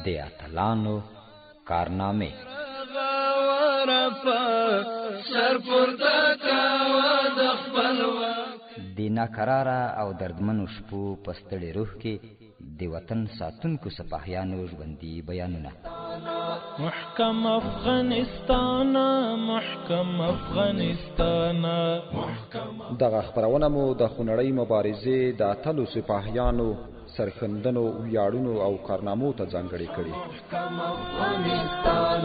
د اتلانو کارنامې د ناکراره او دردمنو شپو په ستړي روح کې د وطن ساتونکو سپاهیانو ژوندي بیانونه. محکم افغانستان، محکم افغانستان. دغه خبرونه مو د خونړۍ مبارزې د اتلو سپاهیانو سرښندنو، ویاړونو او کارنامو ته ځانګړې کړي. محکم افغانستان،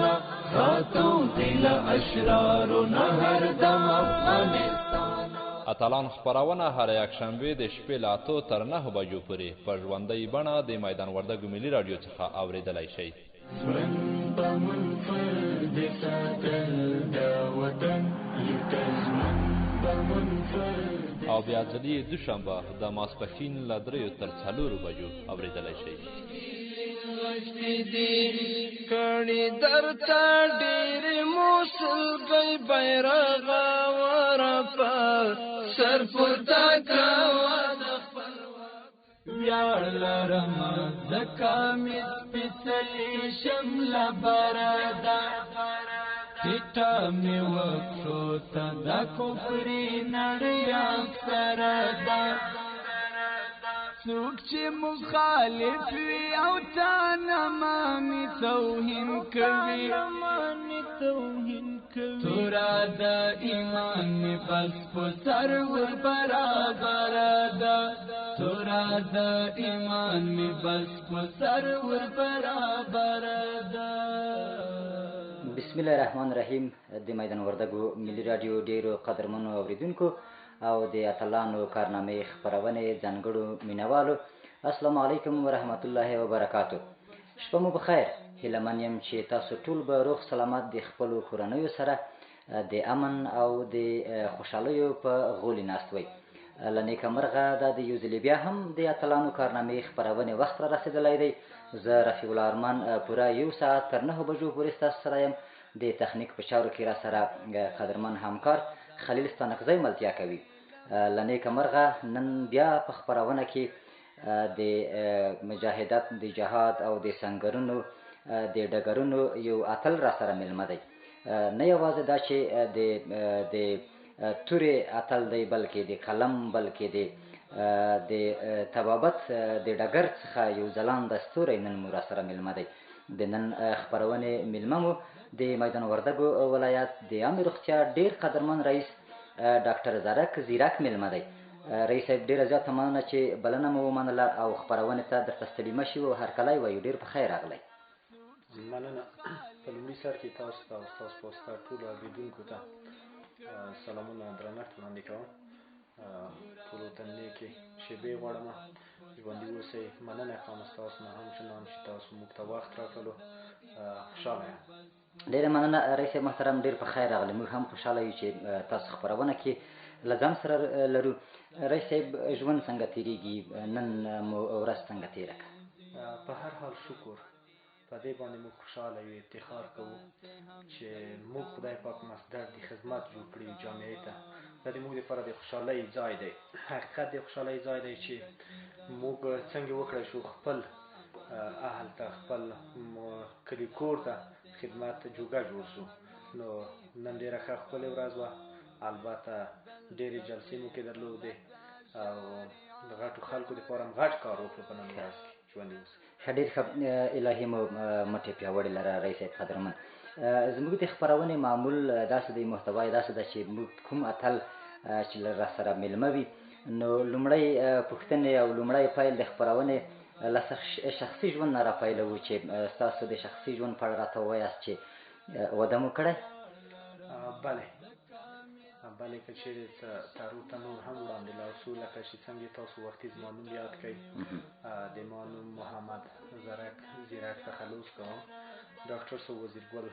ساتونکی له اشرارو نه هر دم افغانستان. اتلان خبرونه هر یکشنبه د شپې له 8 تر 9 بجو پورې په ژوندۍ بڼه د میدان وردګو ملي راډیو څخه اوریدلای شئ. او بیا ځلې دوشنبه د ماسپښین له 3 تر 4 بجو اوریدلای شئ. کړي درته ډېر موسلګي بیرغ ورپا سر پورته کوه د خپلواک ویاړ لرم ځکه مې سپېڅلې شمله برده ټیټه مې وکړو ته د کفري نړۍ اکثره ده. څوک چې مخالف وي او تا نه ماني توهین کوي، توره د ایمان مې بس په سر ور برابره ده، توره د ایمان مې بس په سر ور برابره ده. بسم الله الرحمن الرحیم. د میدان وردګو ملي راډیو ډیرو قدرمنو اوریدونکو او د اتلانو کارنامې خبرونه ځانګړو مینوالو، السلام علیکم ورحمت الله وبرکاتو. شپه مو بخیر. هیله من یم چې تاسو ټول به روغ سلامت د خپلو کورنیو سره د امن او د خوشحالیو په غولي ناست وئ. له نیکه مرغه دا د یو ځلې بیا هم د اتلانو کارنامې خبرونې وخت را رسېدلی دی. زه رفیع الله ارمان پوره 1 ساعت تر 9 بجو پورې ستاسو سره یم. د تخنیک په چارو کې را سره قدرمن همکار خلیل ستانکزی ملتیا کوي. له نیکه مرغه نن بیا په خبرونه کې د مجاهدت، د جهاد او د سنگرونو د ډګرونو یو اتل را سره ملمه دی. نه یوازې دا چې د تورې اتل دی، بلکې د قلم، بلکې د طبابت د ډګر څخه یو ځلانده ستوری نن مو را سره ملمه دی. د نن خبرونې ملمه مو د میدان وردګو ولایت د عامې روغتیا ډیر قدرمن رئیس ډاکټر زرک زیرک ملمه دی. رئیس صاحب ډیره زیاته مننه چې بلنه مو ومنله او خبرونې ته درته ستړي مه شئ او هرکلی وایو. ډیر په خیر راغلی. مننه. په لومړي سر کې تاسو ته او ستاسو په واسطه ټولو اورېدونکو ته سلامونه او درنښت وړاندې کوم. ټولو ته نیکې شېبې غواړم. ژوندي اوسئ. مننه کوم ستاسو نه همچنان چې تاسو موږ ته وخت راکړلو. خوشحاله یم. ډیره مننه رئیس صاحب محترم. ډیر په خیر راغلی. موږ هم خوشحاله یو چې تاسو خبرونه کې له ځان سره لرو. رئیس صاحب ژوند څنګه تېرېږي؟ نن مو ورځ څنګه تېره کړه؟ په هر حال شکر. په دې باندې موږ خوشحاله یو، افتخار کوو چې موږ خدای پاک مصدر د خدمت جوړ کړي جامعې ته. دا د موږ لپاره د خوشحالۍ ځای دی. حقیقت د خوشحالۍ ځای دی چې موږ څنګه وکړی شو خپل اهل ته، خپل کلي کور ته خدمت جوګه جوړ شو. نو نن ډېره ښه ښکلې ورځ وه. البته ډېرې جلسې مو کې درلودې او د غټو خلکو دپاره هم غټ کار وکړو په نن ورځ کې. ژوندي اوسئ. ښه، ډېر ښه. الهي مو مټې پیاوړې لره رئیس صاحب قدرمن. زموږ د خپرونې معمول داسې دی، محتوا یې داسې ده چې موږ کوم اتل چې را سره مېلمه وي، نو لومړی پوښتنې او لومړی پیل د خپرونې له شخصي ژوند نه راپیلوو چې ستاسو د شخصي ژوند په اړه راته ووایاست چې واده مو کړی؟ بلې که چېرې تارو ته نور هم وړاندې لاړ شو، لکه چې څنګه تاسو وختي زما نوم یاد کړئ. د ما نوم محمد زرک زیرک تخلص کوم. ډاکټر صاحب وزیرګل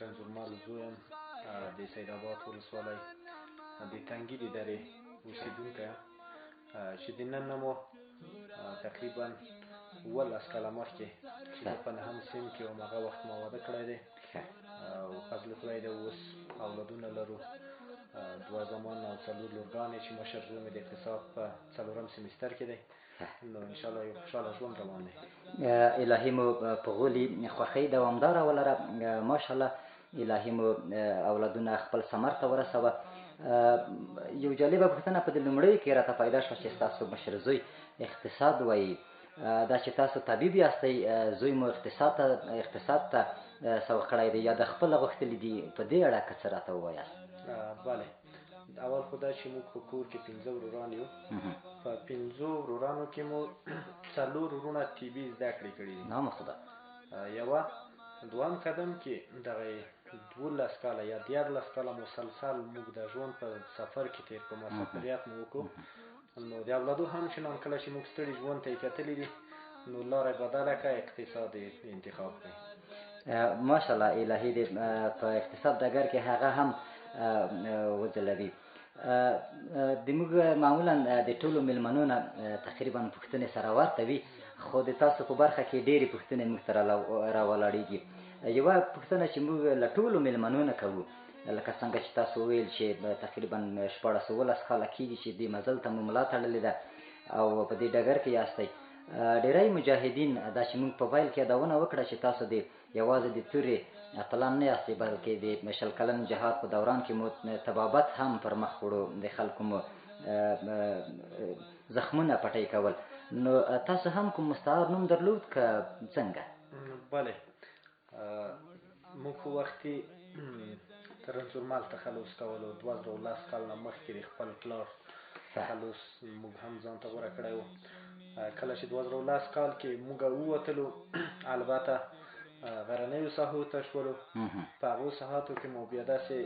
رنځورمل زوی یم. د سیدآباد ولسوالۍ د تنګي د درې اوسېدونکی یم چې د نن نه مو تقریبا 12 کاله مخکې چې په 9 سیم کې وم، هغه وخت ما واده کړی دی او فضل خدای دی اوس اولادونه لرو. 2 زامن او 4 لورګانې چې مشر زوی مې د اقتصاد په 4م سیمستر کې دی. نو انشاءالله یو خوشحاله ژوند روان دی. الهي مو په غولي خوښۍ دوامداره ولره. ماشاءالله الهي مو اولادونه خپل ثمر ته ورسوه. یو جالبه پوښتنه په دې لومړۍ کې راته پیدا شوه چې ستاسو مشر زوی اقتصاد وایي، دا چې تاسو طبیب یاستئ، زوی مو اقتصاد ته سوق کړی دی یا د خپله غوښتلي دي، په دې اړه که څه راته ووایاست؟ بله، اول خو دا چې موږ په کور کې 15 وروران یو. په 15 ورورانو کې مو 4 ورونه طبي زده کړې کړي دي. نام خدا. دوام قدم کې دغه 12 کاله یا 14 کاله مسلسل موږ د ژوند په سفر کې تیر په مسافریت مو وکړو. نو د اولادو هم چنان کله چې موږ ستړي ژوند ته یې کتلي دي، نو لاره بدله کړه، اقتصاد انتخاب کړئ. ماشاءالله الهي دې په اقتصاد ډګر کې هغه هم وځلوي. د موږ معمولا د ټولو میلمنو نه تقریبا پوښتنې سره ورته وي، خو د تاسو په برخه کې ډېرې پوښتنې موږ ته راولاړېږي. یوه پوښتنه چې موږ له ټولو میلمنو نه کوو، لکه څنګه چې تاسو وویل چې تقریبا 14-15 کاله کېږي چې دې مزل ته مو ملا تړلې ده او په دې ډګر کې یاستئ. ډېری مجاهدین دا چې موږ په پیل کې یادونه وکړه چې تاسو د یوازې د تورې اتلان نه یاستئ، بلکې د 20 کلن جهاد په دوران کې مو تبابت هم پر مخ وړو، د خلکو مو زخمونه پټۍ کول. نو تاسو هم کوم مستعار نوم درلود که څنګه؟ بله، موږ خو وختي ترنزورمال تخلص کولو 2010 کال نه مخکې د خپل پلار تخلص موږ هم ځان ته غوره کړی و. کله چې 2010 کال کې موږ ووتلو، البته غرنیو ساحو ته شولو. په هغو ساحاتو کې مو بیا داسې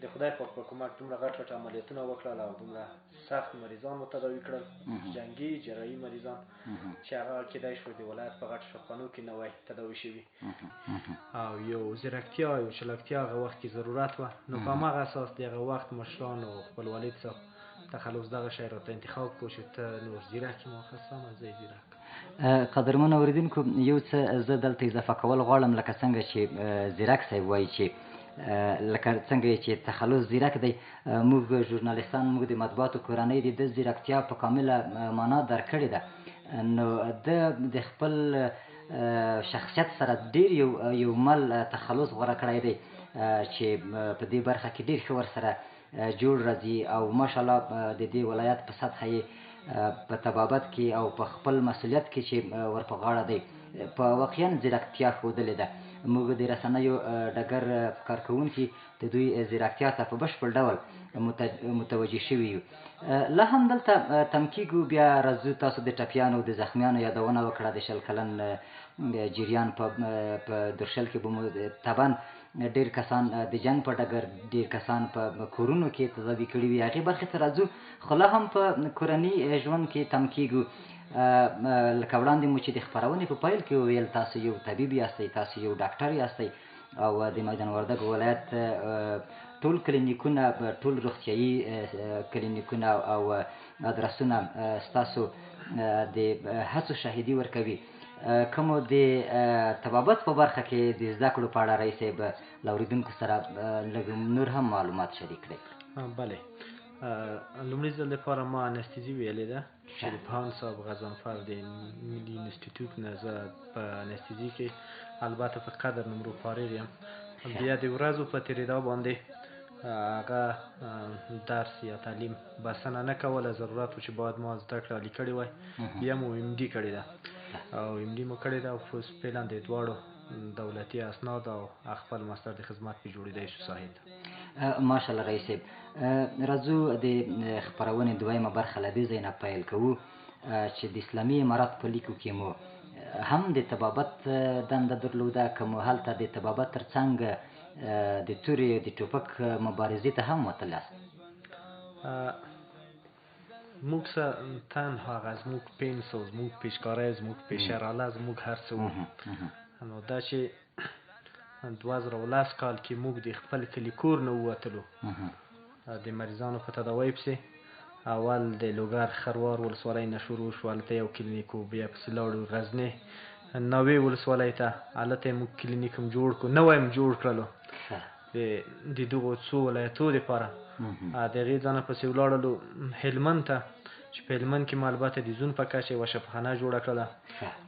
د خدای پاک په کومک دومره غټ غټ عملیاتونه وکړل او دومره سخت مریضان مو تداوي کړل، جنګي جراحي مریضان چې هغه کېدای شو د ولایت په غټ شخانو کې نه وای تداوي شوي، او یو ځیرکتیا یو چلکتیا هغه وخت کې ضرورت وه. نو په هماغه اساس د هغه وخت مشرانو خپل والد صاحب تخلص دغه شی راته انتخاب کړو چې ته نور ځیرک یې، ما خستانه زه یې ځیرک. قدرمن اوریدونکو، یو څه زه دلته اضافه کول غواړم، لکه څنګه چې ځیرک صاحب وایي چې لکه څنګه چې تخلص ځیرک دی، موږ ژورنالیستان، موږ د مطبوعاتو کورنۍ د ځیرکتیا په کامله معنا درک کړې ده. نو د خپل شخصیت سره ډېر یو مل تخلص غوره کړی دی چې په دې برخه کې ډېر ښه ورسره جوړ راځي او ماشاءالله د دې ولایت په سطحه یې په طبابت کې او په خپل مسؤلیت کې چې ور په غاړه دی په واقعا ځیرکتیا ښودلې ده. موږ د رسنیو ډګر کارکوونکي د دوی ځیرکتیا ته په بشپړ ډول متوجه شوي یو. لا هم دلته تم کېږو، بیا راځو تاسو د ټپیانو د زخمیانو یادونه وکړه. د 20 کلن جریان په درشل کې به مو طبعا ډېر کسان د جنګ په ډګر، ډېر کسان په کورونو کې تداوي کړي وي، هغې برخې ته راځو. خو لا هم په کورني ژوند کې تم کېږو. لکه وړاندې مو چې د خپرونې په پیل کې وویل تاسو یو طبیب یاستئ، تاسو یو ډاکټر یاستئ او د میدان وردګ ولایت ټول کلینیکونه، ټول روغتیایي کلینیکونه او ادرسونه ستاسو د هڅو شاهدي ورکوي. کومو د طبابت په برخه کې د زده کړو په اړه رئیس صاحب له اورېدونکو سره لږ نور هم معلومات شریک کړئ؟ بله، لومړي ځل لپاره ما انستیزي ویلې ده. شریفان صاحب غضنفر د ملي انسټیټیوټ نه زه په انستیزي کې البته په قدر نمرو فارغ یم. بیا د ورځو په تېرېدا باندې هغه درس یا تعلیم بسنه نه کوله، ضرورت و چې باید ما زده کړه عالي کړې وای. بیا مو ام ډي کړې ده او ام ډي مو کړې ده او فعلا د دواړو دولتي اسناد او خپل ماستر د خدمت په جوړېدی شو ساحې ته. ماشاءالله رئیس صاحب، راځو د خپرونې دویمه برخه له دې ځای نه پیل کوو چې د اسلامي امارات په لیکو کې مو هم د طبابت دنده درلوده، که مو هلته د طبابت تر څنګ د تورې د ټوپک مبارزې ته هم وتلاست؟ موږ تنها هغه زموږ پنس او زموږ پیشکاری، زموږ پیشراله، زموږ هر څه وو. نو دا چې 2010 کال کې موږ د خپل کلي کور نه ووتلو د مریضانو په تداوی پسې، اول د لوګر خروار ولسوالۍ نه شروع شو، هلته یو کلینیک و، بیا پسې لاړو غزنی ناوې ولسوالۍ ته، هلته یې موږ کلینیک هم جوړ کړو، نوی هم جوړ کړلو د دغو څو ولایتو دپاره. د هغې ځانه پسې ولاړلو هلمند ته، چې په هلمند کې مو البته د زون په کچه یوه شفاخانه جوړه کړله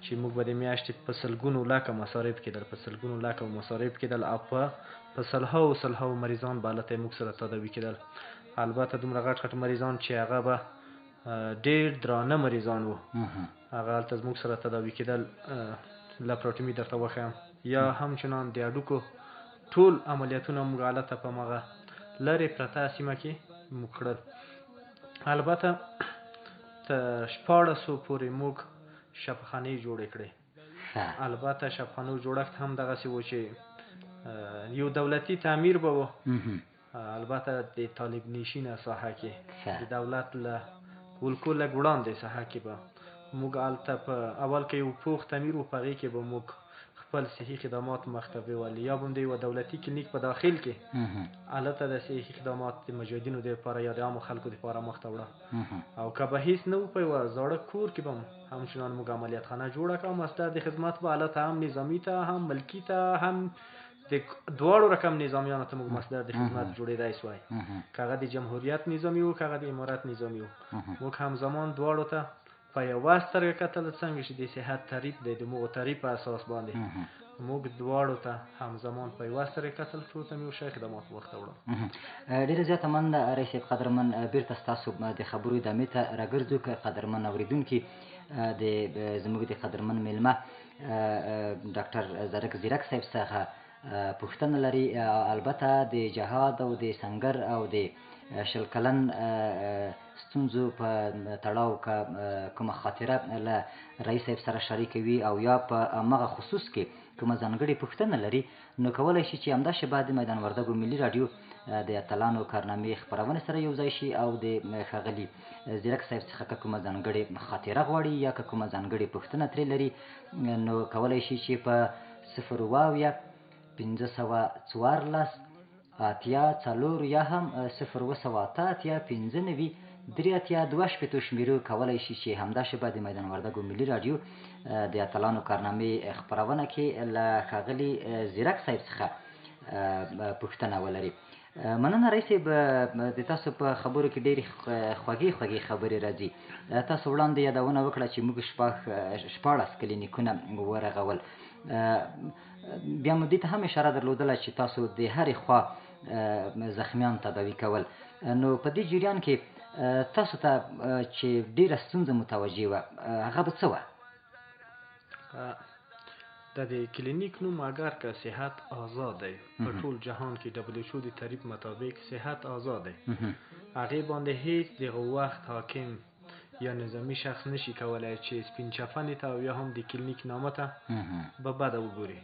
چې موږ به د میاشتې په سلګونو لاکه مصارف کېدل، په سلګونو لاکه مصارف کېدل او په سلهاو مریضان به هلته موږ سره تداوي کېدل. البته دومره غټ مریضان چې هغه به ډېر درانه مریضان وو، هغه هلته زموږ سره تداوي کېدل. لپراټومي درته وښیم، یا همچنان د هډوکو ټول عملیاتونه موږ هلته په همغه لرې پرته سیمه کې موږ کړل. البته تر 1400 پورې موږ شفاخانې جوړې کړې. البته شفاخانو جوړښت هم دغسې و چې یو دولتي تعمیر به و، البته د طالب نشینه ساحه کې د دولت له ولکو لږ وړاندې ساحه کې به موږ هلته په اول کې یو پوخ تعمیر و، په هغې کې به موږ خپل صحي خدمات مخته بیول، یا به هم د یوه دولتي کلینیک په داخل کې هلته د صحي خدمات د مجاهدینو دپاره یا د عامو خلکو دپاره مخته وړه. او که به هېڅ نه و، په یوه زاړه کور کې به همچنان موږ عملیات خانه جوړه کړه او مصدر د خدمات به هلته هم نظامي ته هم ملکي ته هم د دواړو رقم نظامیانو ته موږ مصدر د خدمت جوړېدای سوای، که هغه د جمهوریت نظامي و که هغه د امارت نظامي و، موږ همزمان دواړو ته په یوه سترګه کتل، څنګه چې د صحت تعریف دی د مغو تعریف په اساس باندې موږ دواړو ته همزمان په یوه سترګه کتل، ټول ته مې یو شی خدمات مخته وړل. ډېره زیاته مننه رئیس صاحب. قدرمن بیرته ستاسو د خبرو ادامې ته راګرځو. که قدرمن اورېدونکي زموږ د قدرمن میلمه ډاکټر زرک زیرک صاحب څخه پوښتنه لري، البته د جهاد او د سنګر او د 20 کلن ستونزو په تړاو که کومه خاطره له رئیس صاحب سره شریکوي او یا په همغه خصوص کې کومه ځانګړې پوښتنه لري، نو کولی شي چې همدا شیبه د میدان وردګو ملي راډیو د اتلانو کارنامې خپرونې سره یو ځای شي او د ښاغلي زیرک صاحب څخه که کومه ځانګړې خاطره غواړي یا که کومه ځانګړې پوښتنه ترې لري، نو کولی شي چې په 0 514 4 یا هم 0 3 شمیرو کولی شي چې همدا شیبه د میدان وردګو ملي راډیو د اتلانو کارنامې خپرونه کې له ښاغلي زیرک صاحب څخه پوښتنه ولري. مننه رئیس صاحب، د تاسو په خبرو کې ډېرې خوږې خبرې راځي. تاسو وړاندې یادونه وکړه چې موږ 14 کلینیکونه ورغول. بیا مو دې ته هم اشاره درلودله چې تاسو د هرې خوا زخمیان تداوي کول. نو په دې جریان کې تاسو ته چې ډېره ستونزه متوجه وه، هغه به څه وه؟ د دې کلینیک نوم اگر که صحت آزاد دی، په ټول جهان کې WHO د تعریف مطابق صحت آزاد دی، هغې باندې هیڅ دغه وخت حاکم یا نظامی شخص نشي کولای چې سپین چپنې ته او یا هم د کلینیک نامه ته به بده وګوري.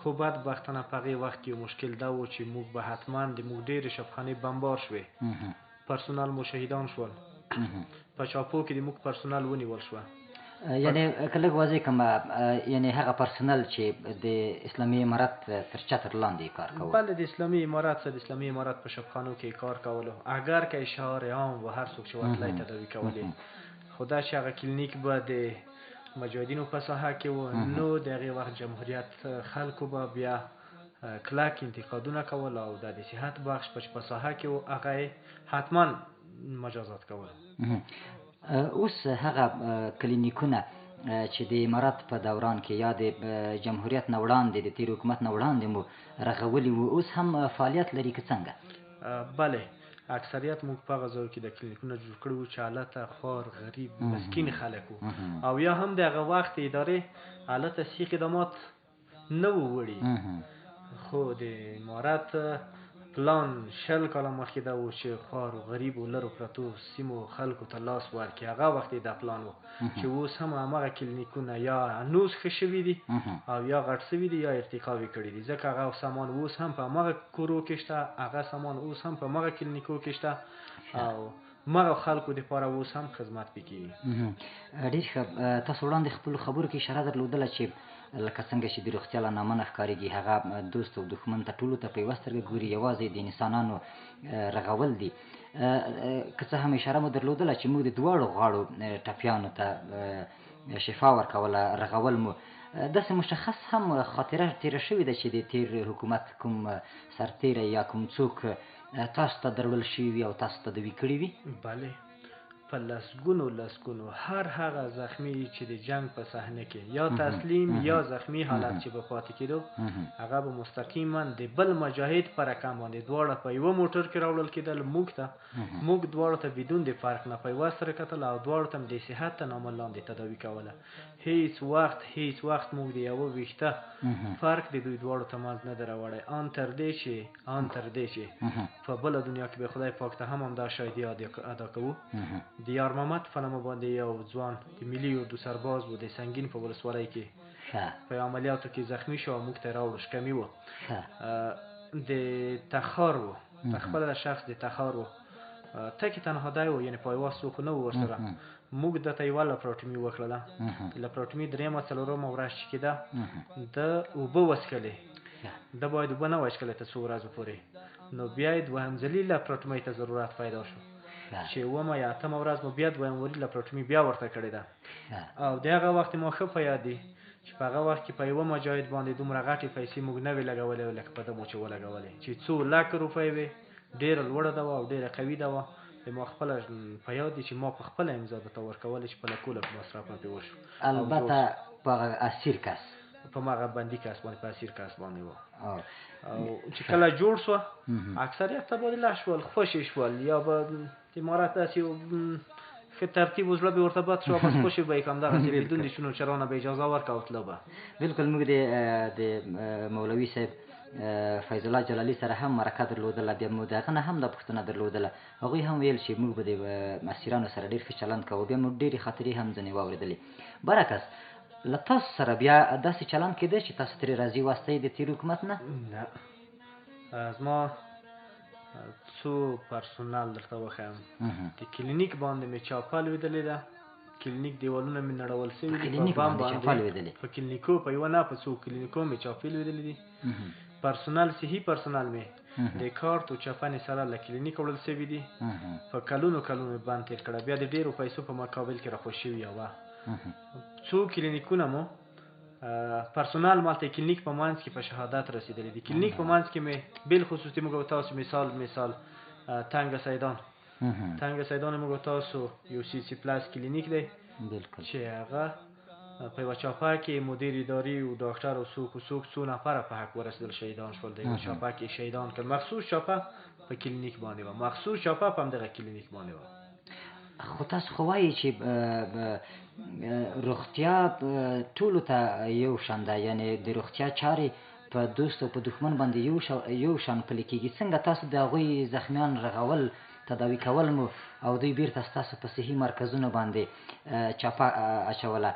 خو بدبختانه په هغې وخت کې یو مشکل دا و چې موږ به حتما د موږ ډېرې شفاخانې بمبار شوې، پرسونل مو شهیدان شول، په چاپو کې د موږ پرسونل ونیول شوه. یعنی که لږ واضح کړم، یعنی هغه پرسونل چې د اسلامي امارت تر چتر لاندې کار کول؟ بله، د اسلامي امارت سره د اسلامي امارت په شفاخانو کې کار کولو، اگر که شعار عام و هر څوک چې ورتلی تداوي کولې، خو دا چې هغه کلینیک به د مجاهدینو په ساحه کې و، نو د هغې وخت جمهوریت خلکو به بیا کلک انتقادونه کول او دا د صحت بخش په ساحه کې و، هغه حتما مجازات کول. اوس هغه کلینیکونه چې د امارت په دوران کې یا د جمهوریت نه وړاندې د تیر حکومت نه وړاندې مو رغولي وو، اوس هم فعالیت لري که څنګه؟ بله، اکثریت موږ په هغه ځایو کې د کلینیکونه جوړ کړي وو چې هلته خوار غریب مسکین خلک وو، او یا هم د هغه وخت ادارې هلته صحي خدمات نه وو وړي. خو د امارت پلان 20 کاله مخکې دا و چې خوار و غریب و لرو پرتو سیمو خلکو ته لاس ورکړي. هغه وخت دا پلان و چې اوس هم همغه کلینیکونه یا نوز ښه شوي دي او یا غټ شوي دي یا ارتقا یې کړي دي، ځکه هغه سامان اوس هم په همغه کورو کې شته، هغه سامان اوس هم په همغه کلینیکو کې شته او مغه خلکو دپاره اوس هم خدمت پې کېږي. ډېر ښه. تاسو وړاندې خپلو خبرو کې اشاره درلودله چې لکه څنګه چې د روغتیا له نامه نه ښکارېږي هغه دوست او دښمن ته ټولو ته په یوه سترګه ګوري، یوازې د انسانانو رغول دي. که څه هم اشاره مو درلودله چې موږ د دواړو غاړو ټپیانو ته شفا ورکوله، رغول مو. داسې مشخص هم خاطره تېره شوې ده چې د تېر حکومت کوم سرتېری یا کوم څوک تاسو ته دروړل شوي وي او تاسو تداوي کړي وي؟ بله، په په لسګونو هر هغه زخمی چې د جنگ په صحنه کې یا تسلیم یا زخمی حالت چې به پاتې کېدو هغه به مستقیما د بل مجاهد په رقم باندې دواړه په یوه موټر کې راوړل کېدل. موږ دواړو ته بدون د فرق نه په یوه سره کتل او دواړو ته د صحت تر نامه لاندې تداوي کوله. هیڅ وخت موږ د یوه ویښته فرق د دوی دواړو ته منځ نه دی راوړی. ان تر دې چې په بله دنیا کې به خدای پاک ته هم همدا شاهدي ادا کوو. د یار محمد په نامه باندې یو ځوان د ملي اردو سرباز و د سنګین په ولسوالۍ کې په عملیاتو کې زخمی شو او موږ ته راوړو شکمي و. د تخار و خپل شخص د تخار و تکي تنها دی و، یعنی پایوا څوک نه و ورسره. موږ دته یوه لپراټمي وکړله. لپراټمي درېیمه څلورمه ورځ چې کېده د اوبه وڅښلې، ده باید اوبه نه وای څښلی تر څو ورځو پورې. نو بیا یې دوهم ځلي لپراټمۍ ته ضرورت پیدا شو چې اومه یا اتمه ورځ مو بیا دویم وري لپراټمي بیا ورته کړې ده. او د هغه وخت ما ښه په یاد دي چې په هغه وخت کې په یوه مجاهد باندې دومره غټې پیسې موږ نه وې لګولې لکه په ده مو چې ولګولې، چې څو لکه روپۍ وې. ډېره لوړه ده او ډېره قوي ده. ما خپله په یاد دي چې ما په خپله امضا درته ورکولې چې په لکو مصرف مې پرې وشو. البته په اسیر کس په هغه بندي کس باندې په اسیر کس باندې و. او چې کله جوړ شوه اکثریت تبادله شول، خوشې شول، یا به د امارت داسې یو ښه ترتیب و زړه به ورته بد شو، بس خوشې به یې که همدغسې بدون د شنو چرانه به اجازه ورکړه او تله به. بلکل موږ د مولوي صاحب فیض الله جلالي سره هم مرکه درلودله، بیا مو د هغه نه هم دا پوښتنه درلودله. هغوی هم ویل چې موږ به د اسیرانو سره ډېر ښه چلند کوو. بیا مو ډېرې خاطرې هم ځینې واورېدلې. برعکس له تاسو سره بیا داسې چلند کېده چې تاسو ترې راضي واستئ د تېر حکومت نه؟ نه، زما څو پرسونل درته وښیم. د کلینیک باندې مې چاپه لوېدلې ده. کلینیک دیوالونه مې نړول سوي دي په بام باندې. په کلینیکو په یوه نه په څو کلینیکو مې چاپې لوېدلې دي. پرسونل صحي پرسونل مې د کارت او چپنې سره له کلینیک وړل سوي دي. په کلونو بند تېر کړه. بیا د ډېرو پیسو په مقابل کې راخوش شوي وه. څو کلینیکونه مو پرسونل مالته کلینیک په منځ کې په شهادت رسېدلي دي. کلینیک په منځ کې مې بالخصوص د موږ تاسو مثال تنګه سیدان موږ تاسو یو CC+ کلینیک دی چې هغه په یوه چاپه کې مدیر اداري او ډاکټر او څوک څو نفره په حق ورسېدل شهیدان شول. د یوه چاپه کې شهیدان کړل. مخصوص چاپه په کلینیک باندې وه. مخصوص چاپه په همدغه کلینیک باندې وه. خو تاسو خو وایي چې روغتیا ټولو ته یو شان ده، یعنې د روغتیا چارې په دوست او په دښمن باندې یو شان پلي کېږي. څنګه تاسو د هغوی زخمیان رغول، تداوي کول مو او دوی بیرته ستاسو په صحي مرکزونو باندې چاپه اچوله،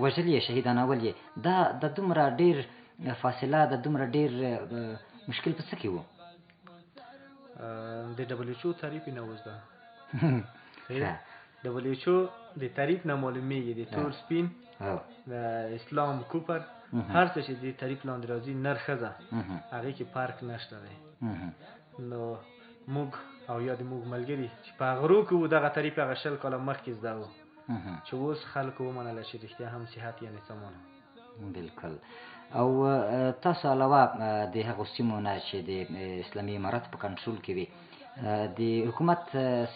وژل یې، شهیدانول یې، دا د دومره ډېر فاصله، د دومره ډېر مشکل په څه کې و؟ د WHO تعریف یې نه وزده. WHO د تعریف نه معلومیږي د تور سپین، د اسلام کوپر، هر څه چې د تعریف لاندې راځي نر ښځه هغې کې فرق نشته دی. نو موږ او یا د موږ ملګري چې په غرو کې وو دغه تعریف هغه 20 کاله مخکې زده وو چې اوس خلکو ومنله چې رښتیا هم صحت یعنې سامان. بلکل. او تاسو علاوه د هغو سیمو نه چې د اسلامي امارت په کنټرول کې وي، د حکومت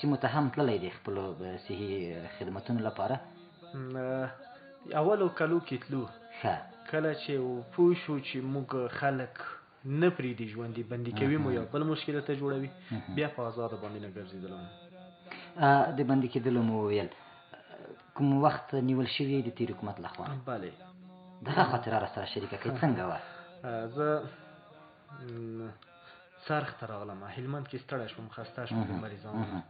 سیمو ته هم تللی دی خپلو صحي خدمتونو لپاره؟ اولو کلو کې تلو. کله چې پوه شو چې موږ خلک نه پرېږدي ژوندي، بندي کوي مو یا بل مشکل ته جوړوي، بیا په آزاده باندې نه ګرځېدلو. د بندي کېدلو مو وویل، کوم وخت نیول شوي د تېر حکومت لخوا؟ بلې. دغه خاطره را سره شریکه کړئ، څنګه وه؟ زه څرخ ته راغلم، هلمند کې ستړی شوم، خسته شوم د مریضانو نه.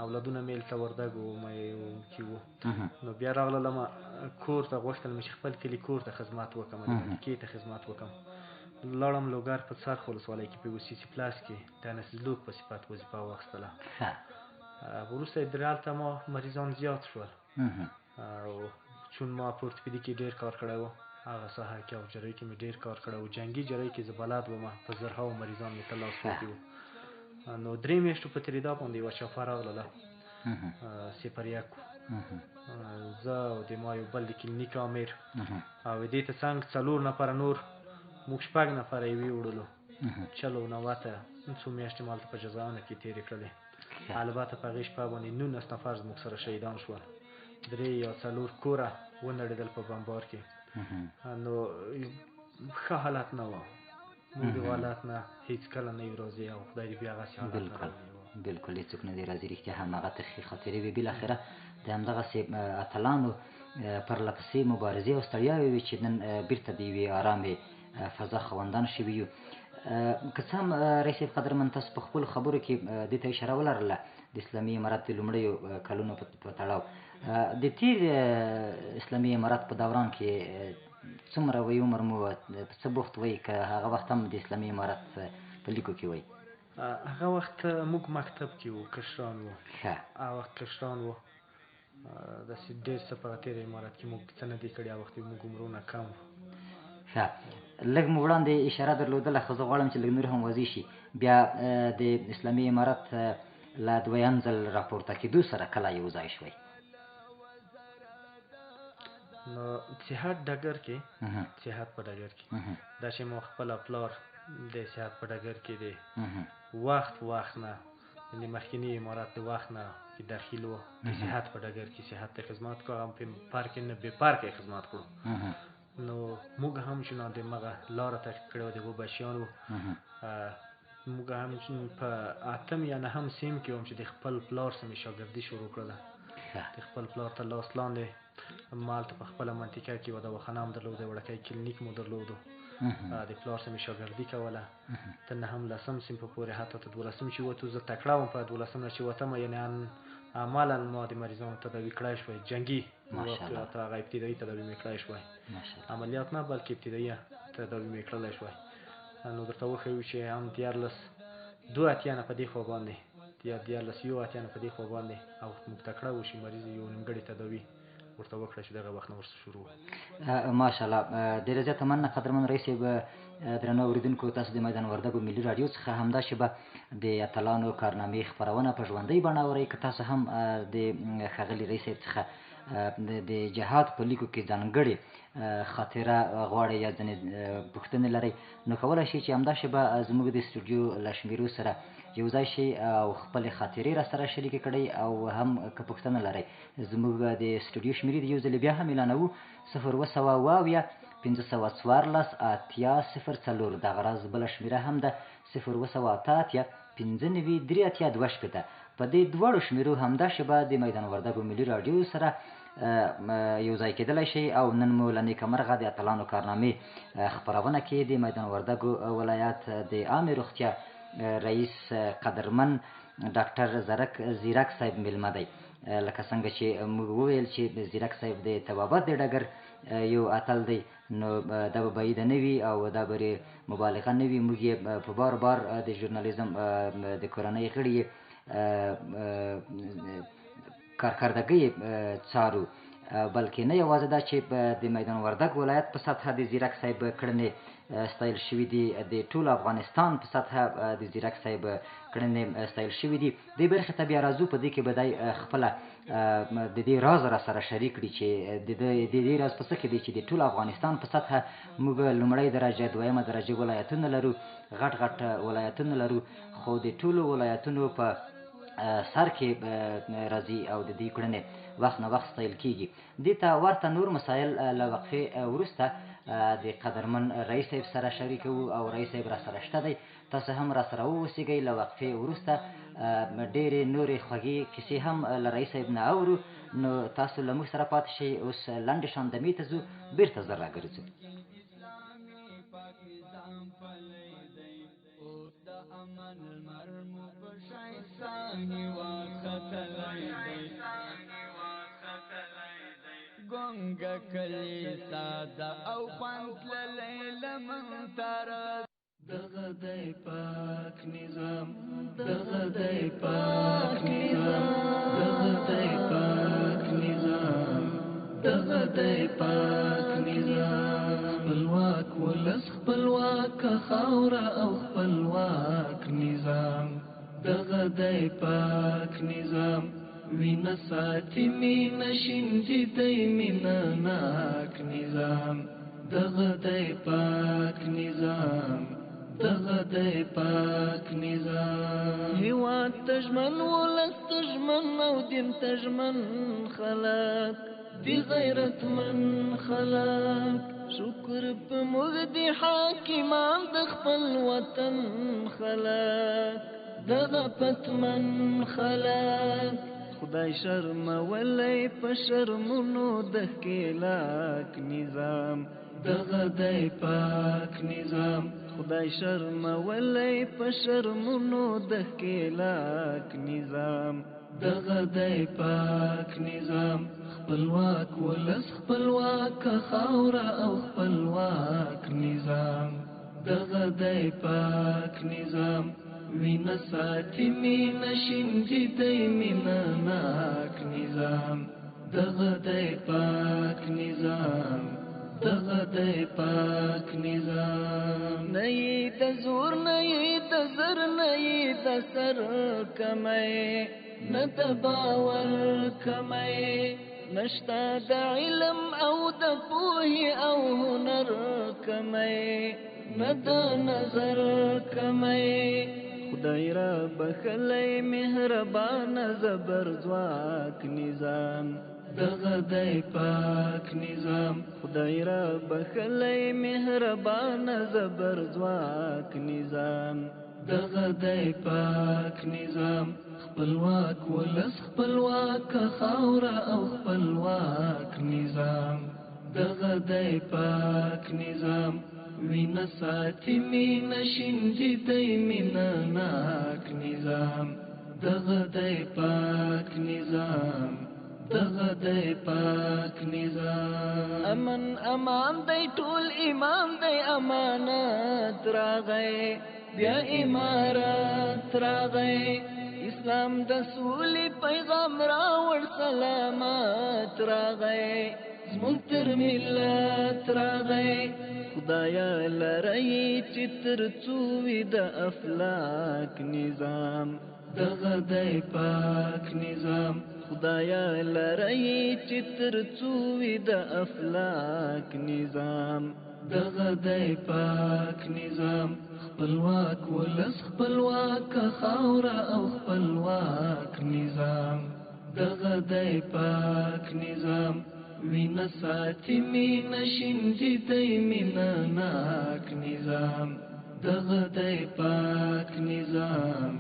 اولادونه مې هلته وردګ وو، کې وو. نو بیا راغلم کور ته، غوښتل مې چې خپل کلي کور ته خدمت وکړم، ملکې ته خدمت وکړم. لاړم لوګر په څرخ ولسوالۍ کې په یو CC+ کې د انستیزلوګ په صفت وظیفه واخیستله. وروسته یې هلته ما مریضان زیات شول او چون ما په ارتوپیدي کې ډېر کار کړی و، هغه ساحه کې او جراحي کې مې ډېر کار کړی و. جنګي جراحي کې زه بلد وم، په زرهاو مریضان مې ته لاس پورې وو. نو 3 میاشتو په تېرېدا باندې یوه چاپه راغلله، سپریک و. زه او د ما یو بل د کلینیک امیر او دې ته څنګ 4 نفره نور، موږ 6 نفره یې ویوړلو. چلو نوته څو میاشتې ما هلته په جزایانو کې تېرې کړلې. البته په هغې شپه باندې 19 نفر زموږ سره شهیدان شول، 3 یا 4 کوره ونړېدل په بمبار کې. نو ښه حالت نه و، موږ د حالت نه هېڅ کله نه یو راضي او خدای دې بیا هغسې حالت نه راولي. بالکل هېڅوک نه دی راضي، رښتیا هم هغه ترخې خاطرې وې. بالاخره د همدغسې اتلانو پرله پسې مبارزې او ستړیاوې وې چې نن بېرته د یوې ارامې فضا خاوندان شوي یو. که څه هم رئیس صاحب قدرمن تاسو په خپلو خبرو کې دې ته اشاره ولرله د اسلامي امارت د لومړیو کلونو په تړاو، د تېر اسلامي امارت په دوران کې څومره وی عمر مو په څه بوخت وی که هغه وخت هم د اسلامي امارت په لیکو کې وی؟ هغه وخت موږ مکتب کې وو، کشران وو. هغه وخت کشران وو، داسې ډېر څه په تېر امارت کې موږ څه نه دي کړي. هغه وخت موږ عمرونه کم وو. ښه، لږ مو وړاندې اشاره درلودله، خو زه غواړم چې لږ نور هم واضح شي. بیا د اسلامي امارت له دویم ځل راپورته کېدو سره کله یو ځای شوی؟ نو صحت ډګر کې، صحت په ډګر کې دا چې مو خپله پلار د صحت په ډګر کې دی وخت نه د مخکیني امارات د وخت نه چې داخل و د صحت په ډګر کې صحت ته خدمات کوو، هم په پارک نه بې پارکه خدمات کړو. نو موږ هم چې نو دغه لاره تعقیب کړې وه د هغو بچیانو. موږ هم په 8 یا 9 سیم کې وم چې د خپل پلار سره مې شاګردي شروع کړله. د خپل پلار ته لاس لاندې ما هلته په خپله منطقه کې یوه دواخانه هم درلوده، وړکی کلینیک مو درلودو. د پلار سره مې شاګردي کوله تر 9 سیم په پورې، حتی تر 12 چې وتو زه تکړه وم. په 12 نه چې وتم یعنې عملا ما د مریضانو تداوي کړی شوی، جنګي واقعات هغه ابتدایي تداوي مې کړی شوی، عملیات نه بلکې ابتدایي تداوي مې کړلی شوی. نو درته وښیو چې هم 2 اتیا نه په دې خوا باندې یا 1 اتیا نه په دې خوا باندې او موږ تکړه وشي مریض یو نیمګړې تداوي ورته وکړه چې دغه وخت نه ورسره شروع. ماشاءالله، ډېره زیاته مننه قدرمن رئیس صاحب. درنو اورېدونکو، تاسو د میدان وردګو ملي راډیو څخه همدا شېبه د اتلانو کارنامې خپرونه په ژوندۍ بڼه اورئ. که تاسو هم د ښاغلي رئیس صاحب څخه د جهاد په لیکو کې ځانګړې خاطره غواړئ یا ځینې پوښتنې لرئ، نو کولی شئ چې همدا شېبه زموږ د سټوډیو له شمېرو سره یو ځای شئ او خپلې خاطرې را سره شریکې کړئ. او هم که پوښتنه لرئ، زموږ د سټوډیو شمېرې د یو ځلې بیا هم اعلانوو: 020 514 8004. دغه راز بله شمېره هم ده 020 593 په دې دواړو شمېرو همدا شېبه د میدان وردګو ملي راډیو سره یو ځای کېدلی شئ. او نن مو له نیکمرغه د اتلانو کارنامې خپرونه کې د میدان وردګو ولایت د عامې روغتیا رئیس قدرمن ډاکټر زیرک صاحب میلمه دی. لکه څنګه چې موږ وویل چې زیرک صاحب د طبابت د ډګر یو اتل دی، نو دا به بعیده نه وي او دا به مبالغه نه وي. موږ یې په بار د ژورنالیزم د کورنۍ غړي کارکردګۍ څارو، بلکې نه یوازې دا چې د میدان وردګ ولایت په سطحه د زیرک صاحب کړنې ستایل شوي دي، د ټول افغانستان په سطحه د زیرک صاحب کړنې ستایل شوي دي. دې برخې ته بیا راځو، په دې کې به دی خپله د دې راز را سره شریک کړي چې د دې راز په څه کې دی چې د ټول افغانستان په سطحه موږ لومړۍ درجه، دویمه درجه ولایتونه لرو، غټ ولایتونه لرو، خو د ټولو ولایتونو په سر کې راځي او د دې کړنې وخت نه وخت ستایل کېږي. دې ته ورته نور مسایل له وقفې وروسته د قدرمن رئیس صاحب سره شریکوو او رئیس صاحب را سره شته دی. تاسو هم را سره واوسېږئ. له وقفې وروسته ډېرې نورې خوږې کیسې هم له رئیس صاحب نه اورو. نو تاسو له موږ سره پاتې شئ. اوس لنډې شان دمې ته ځو، بېرته زر راګرځو. ګونګه کلیسا ده او خوند للی لمن تاره، دغه دی پاک نظام، دغه دی پاک نظام، دغه دی پاک نظام، دغه دی پاک نظام. خپلواک ولس، خپلواک خاوره او خپلواک نظام، دغه دی پاک نظام. وینا ساتي مینا شینجي دی مینا ناک نظام، دغه دی پاک نظام، دغه دی پاک نظام هیواد تژمن ولس تژمن او دین تژمن خلک دی غیرتمن خلک شکر په موږ دی حاکمان د خپل وطن خلک دغه پتمن خلک خدای شرمولی په شرمونو د ښکېلاک نظام دغه دی پاک نظام خدای شرمولی په شرمونو د ښکېلاک نظام دغه دی پاک نظام خپلواک ولس خپلواک خاوره او خپلواک نظام دغه دی پاک نظام وینا ساتي مینا شینجي دی مینا ناک نظام دغه دی پاک نظام دغه دی پاک نظام نه د زور نه د زر نه د سر کمای نه د باور کمای نشتا د علم او د پوهې او هنر کمای نه د نظر کمای خدای را بخلی مهربان زبر ځواک نظام دغه دی پاک نظام خدای را بخلی مهربان زبر ځواک نظام دغه دی پاک نظام خپلواک ولس خپلواک خاوره او خپلواک نظام دغه دی پاک نظام وینا ساتي مینا شینجي دی مینا ناک نظام دغه دی پاک نظام دغه دی پاک نظام امن امان دی ټول ایمان دی امانت راغی بیا امارت راغی اسلام د سولې پیغام راوړ سلامت راغی زموږ تر ملت راغی خدایا لرئی چې تر څو وي د افلاک نظام دغه دی پاک نظام خدایا لرئی چې تر څو وي د افلاک نظام دغه دی پاک نظام خپلواک ولس خپلواک خاوره او خپلواک نظام دغه دی پاک نظام وینا ساتي مینا شینجي دی مینا ناک نظام دغه دی پاک نظام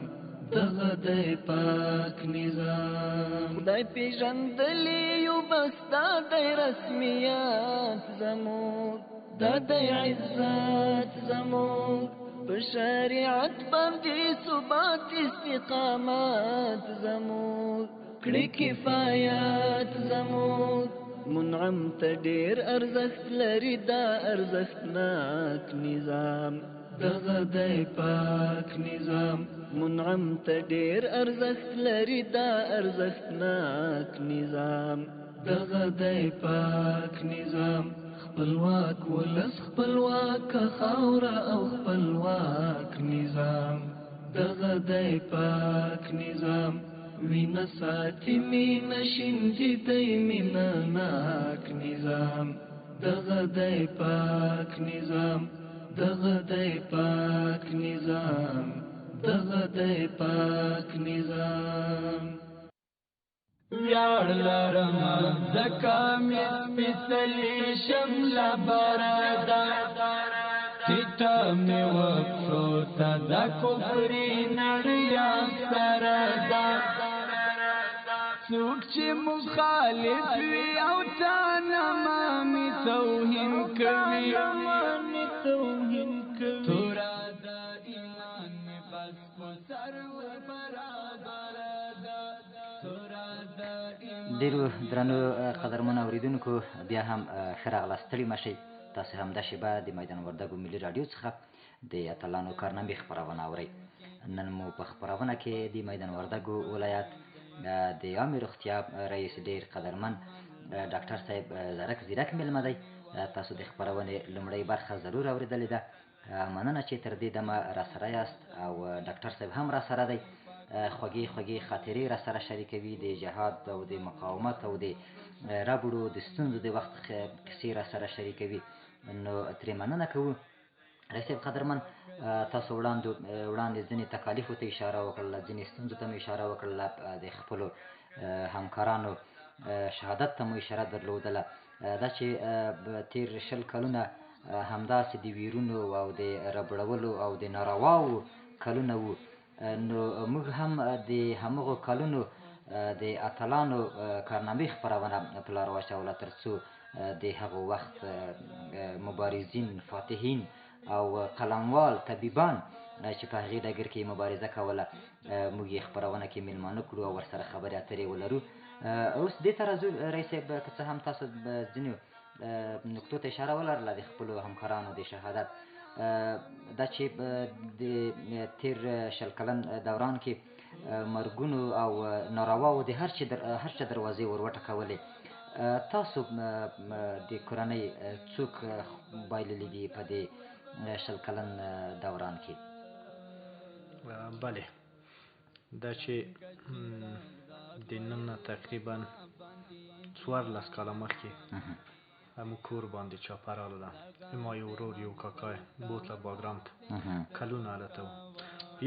دغه دی پاک نظام خدای پیژندلی یو بس دا دی رسمیات زموږ دا دی عزت زموږ په شریعت باندې ثبات استقامت زموږ کړي کفایت زموږ منعم ته ډېر ارزښت لري دا ارزښتناک نظام دغه دی پاک نظام منعم ته ډېر ارزښت لري دا ارزښتناک نظام دغه دی پاک نظام خپلواک ولس خپلواک خاوره او خپلواک نظام دغه دی پاک نظام وینا ساتي مینا شینجي دی مینا ناک نظام دغه دی پاک نظام دغه دی پاک نظام دغه دی پاک نظام ویاړ لرم ځکه مې سپېڅلې شمله براده ټیټه مې وپښوته د کفري نړۍ اکثره ده څوک چې مخالف وي او تنامي توهین کوي تورا د ایمان مې بس په سر برابره ده ډیرو درنو قدرمنو اوریدونکو بیا هم ښه راغلاست ستړي مه شئ تاسو هم دا شیبه د میدان وردګو ملي راډیو څخه د اتلانو کارنامې خپرونه اورئ نن مو په خپرونه کې د میدان وردګو ولایت د عامې روغتیا رئیس ډیر قدرمن ډاکټر صاحب زیرک میلمه دی تاسو د خپرونې لومړۍ برخه ضرور اورېدلې ده مننه چې تر دې دمه راسره یاست او ډاکټر صاحب هم راسره دی خوږې خاطرې راسره شریکوي د جهاد او د مقاومت او د ربړو د ستونزو د وخت کیسې راسره شریکوي نو ترې مننه کوو رئیس صاحب قدرمن تاسو وړاندې ځینې تکالیفو ته اشاره وکړله، ځینې ستونزو ته مو اشاره وکړله، د خپلو همکارانو شهادت ته مو اشاره درلودله. دا چې تیر 20 کلونه همداسې د ویرونو او د ربړولو او د نارواو کلونه وو، نو موږ هم د همغو کلونو د اتلانو کارنامې خپرونه په لار واچوله، تر څو د هغو وخت مبارزین، فاتحین او قلموال، طبیبان چې په هغې ډګر کې مبارزه کوله موږ یې خپرونه کې میلمانه کړو او ورسره خبرې اترې ولرو. اوس دې ته راځو رئیس صاحب، که څه هم تاسو ځینو نقطو ته اشاره ولرله د خپلو همکارانو د شهادت، دا چې د تیر 20 کلن دوران کې مرګونو او نارواو د هر چا دروازې ور وټکولې، تاسو د کورنۍ څوک بایللي دي په دې 20 کلن دوران کې؟ بله، دا چې د نن نه تقریبا 14 کاله مخکې همو کور باندې چاپه راغله، ما یو ورور یو کاکا بوتله باګرام ته کلونه هلته و،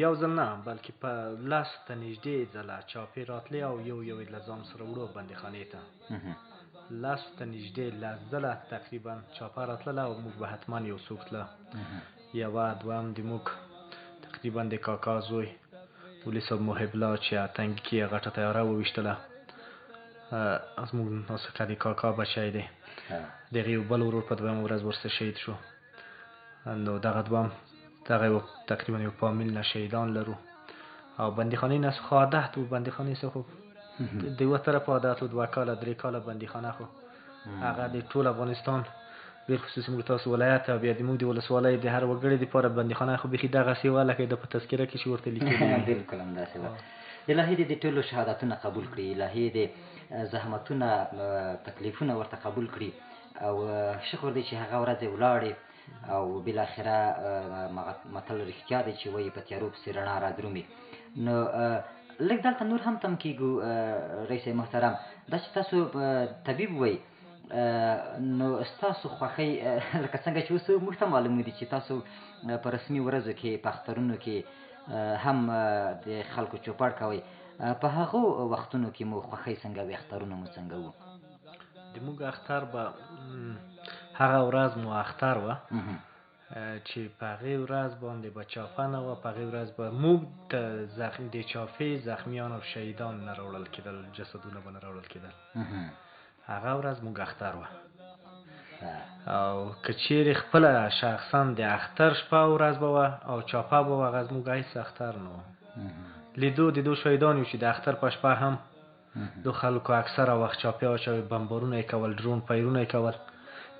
یو ځل نه بلکې په 10 ته نږدې ځله چاپې راتلې او یو یې له ځان سره وړو بندیخانې ته. 10 ته نږدې 10 ځله تقریبا چاپه راتلله او موږ به حتما یو څوک تله. یوه دوهم د موږ تقریبا د کاکا زوی ولي صاحب محب الله چې اتنګي کې یې غټه تیاره وویشتله، زموږ ناسکه د کاکا بچی دی، د هغې یو بل ورور په دویمه ورځ ورسره شهید شو. نو دغه دوهم دغه تقریبا یو فامیل نه شهیدان لرو او بندیخانې نه څخه عادت و، بندیخانې څخه د یوه طرف عادت و، 2 کاله 3 کاله بندیخانه خو هغه د ټول افغانستان بالخصوص موږ تاسو ولایت او بیا د موږ د ولسوالۍ د هر وګړي دپاره بندیخانه خو بیخي دغسې وه لکه د په تذکره کې چې ورته لیکلي. بلکل همداسې وه. الهي دې د ټولو شهادتونه قبول کړي، الهي دې زحمتونه تکلیفونه ورته قبول کړي او شکر دی چې هغه ورځې ولاړې او بالاخره متل رښتیا دی چې وایي په تیارو پسې رڼا رادرومي. نو لږ دلته نور هم تم کېږو رئیس محترم، دا چې تاسو طبیب وایي، نو ستاسو خوښۍ لکه څنګه چې اوس موږ ته معلوم دي چې تاسو په رسمي ورځو کې په اخترونو کې هم د خلکو چوپړ کوئ، په هغو وختونو کې مو خوښۍ څنګه وي، اخترونه مو څنګه وو؟ د موږ اختر به هغه ورځ مو اختر وه چې په هغې ورځ باندې به چاپه نه وه، په هغې ورځ به موږ د چاپې زخمیان او شهیدان نه راوړل کېدل، جسدونه به نه راوړل کېدل، هغه ورځ موږ اختر وه. او که چیرې خپله شخصا د اختر شپه ورځ به وه او چاپه به وه، هغه زموږ هېڅ اختر نه وه. لیدو د دو شهیدان یو چې د اختر په شپه هم دو خلکو اکثره وخت چاپې واچوي، بمبارونه یې کول، ډرون فایرونه یې کول.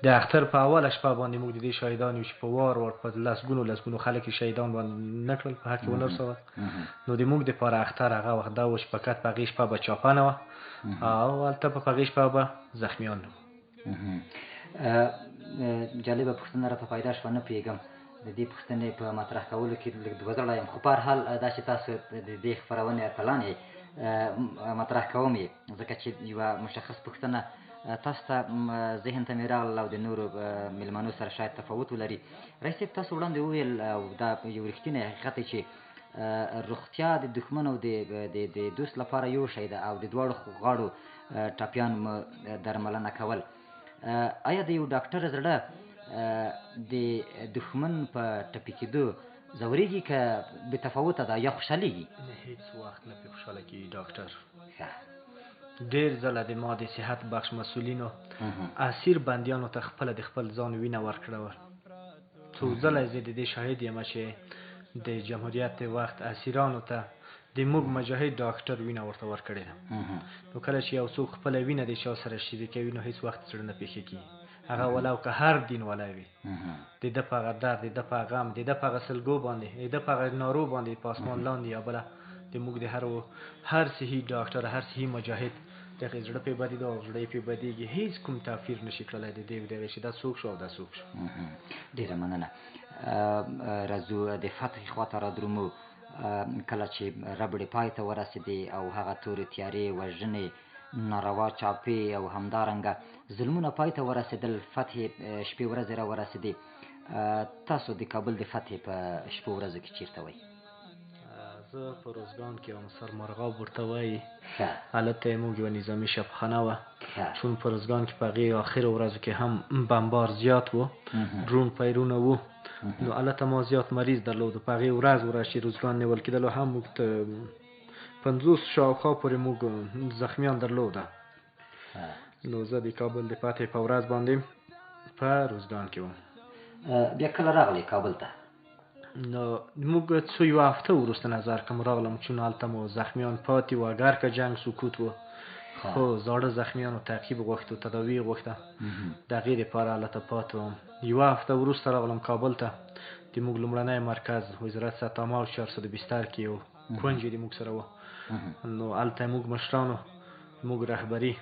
د اختر په اوله شپه باندې موږ د دې شهیدان یو چې په وار په لسګونو خلک یې شهیدان باندې نه کړل، په حق یې ونه رسول. نو د موږ دپاره اختر هغه وخت دا و چې فقط په هغې شپه به چاپه نه وه او هلته په هغې شپه به زخمیان نه وو. جالبه پوښتنه راته پیدا شوه، نه پوهېږم د دې پوښتنې په مطرح کولو کې لږ دوه زړه یم، خو په هر حال دا چې تاسو د دې خپرونې اتلان یې مطرح کوم یې، ځکه چې یوه مشخص پوښتنه تاسو ته ذهن ته مې راغله او د نورو میلمنو سره شاید تفاوت ولري. رئیس صاحب تاسو وړاندې وویل او دا یو رښتینی حقیقت دی چې روغتیا د دښمن او د دوست لپاره یو شی ده او د دواړو غاړو ټپیان درملنه کول. آیا د یو ډاکټر زړه د دښمن په ټپي کېدو ځورېږي که بې تفاوته ده یا خوشحالېږي؟ هېڅ وخت نه پرې خوشحاله کېږي ډاکټر. ډېر ځله د ما د صحت بخش مسؤلینو اسیر بندیانو ته خپله د خپل ځان وینه ورکړه وه. څو ځله زه د دې شاهد یم چې د جمهوریت وخت اسیرانو ته د موږ مجاهد ډاکټر وینه ورته ورکړې ده. نو کله چې یو څوک خپله وینه د چا سره شریکوي نو هېڅ وخت زړه نه پېښې کېږي، هغه ولو که هر دین ولی وي، د ده په هغه درد، د ده په غم، د ده په هغه سلګو باندې، د ده په هغه نارو باندې په اسمان لاندې یا بله د موږ د هر صحي ډاکټر، هر صحي مجاهد دغه زړه پې بدي ده او زړه یې پې بدېږي، هېڅ کوم تغفیر نشي کړلی د دې دغې چې دا څوک شو او دا څوک شو. ډېره مننه. راځو د فتح خواته رادرومو. کله چې ربړې پای ته ورسېدې او هغه تورې تیارې، وژنې، ناروا چاپې او همدارنګه ظلمونه پای ته ورسېدل، فتح شپې ورځې را ورسېدې، تاسو د کابل د فتح په شپو ورځو کې چیرته وئ؟ زه په روزګان کې وم، سرمرغاب ورته وایي. هلته موږ یوه نظامي شفخانه وه، چون په روزګان کې په هغې اخرو ورځو کې هم بمبار زیات و، ډرون فایرونه و، نو هلته ما زیات مریض درلودو. په هغې ورځ چې روزګان نیول کېدلو هم موږ ته 50 شاوخوا پورې موږ زخمیان درلوده. نو زه د کابل د فتح په ورځ باندې په روزګان کې وم. بیا کله راغلی کابل ته؟ نو موږ څو یوه هفته وروسته نظر کوم راغلم، چون هلته مو زخمیان پاتې و، اگر که جنګ سکوت و، خو زاړه زخمیانو تعقیب غوښت و، تداوی غوښته، د هغې دپاره هلته پاتې وم. یوه هفته وروسته راغلم کابل ته. د موږ لومړنی مرکز وزارت صحت عامه او 400 بستر کې یو کونج یې د موږ سره و. نو هلته موږ مشرانو موږ رهبري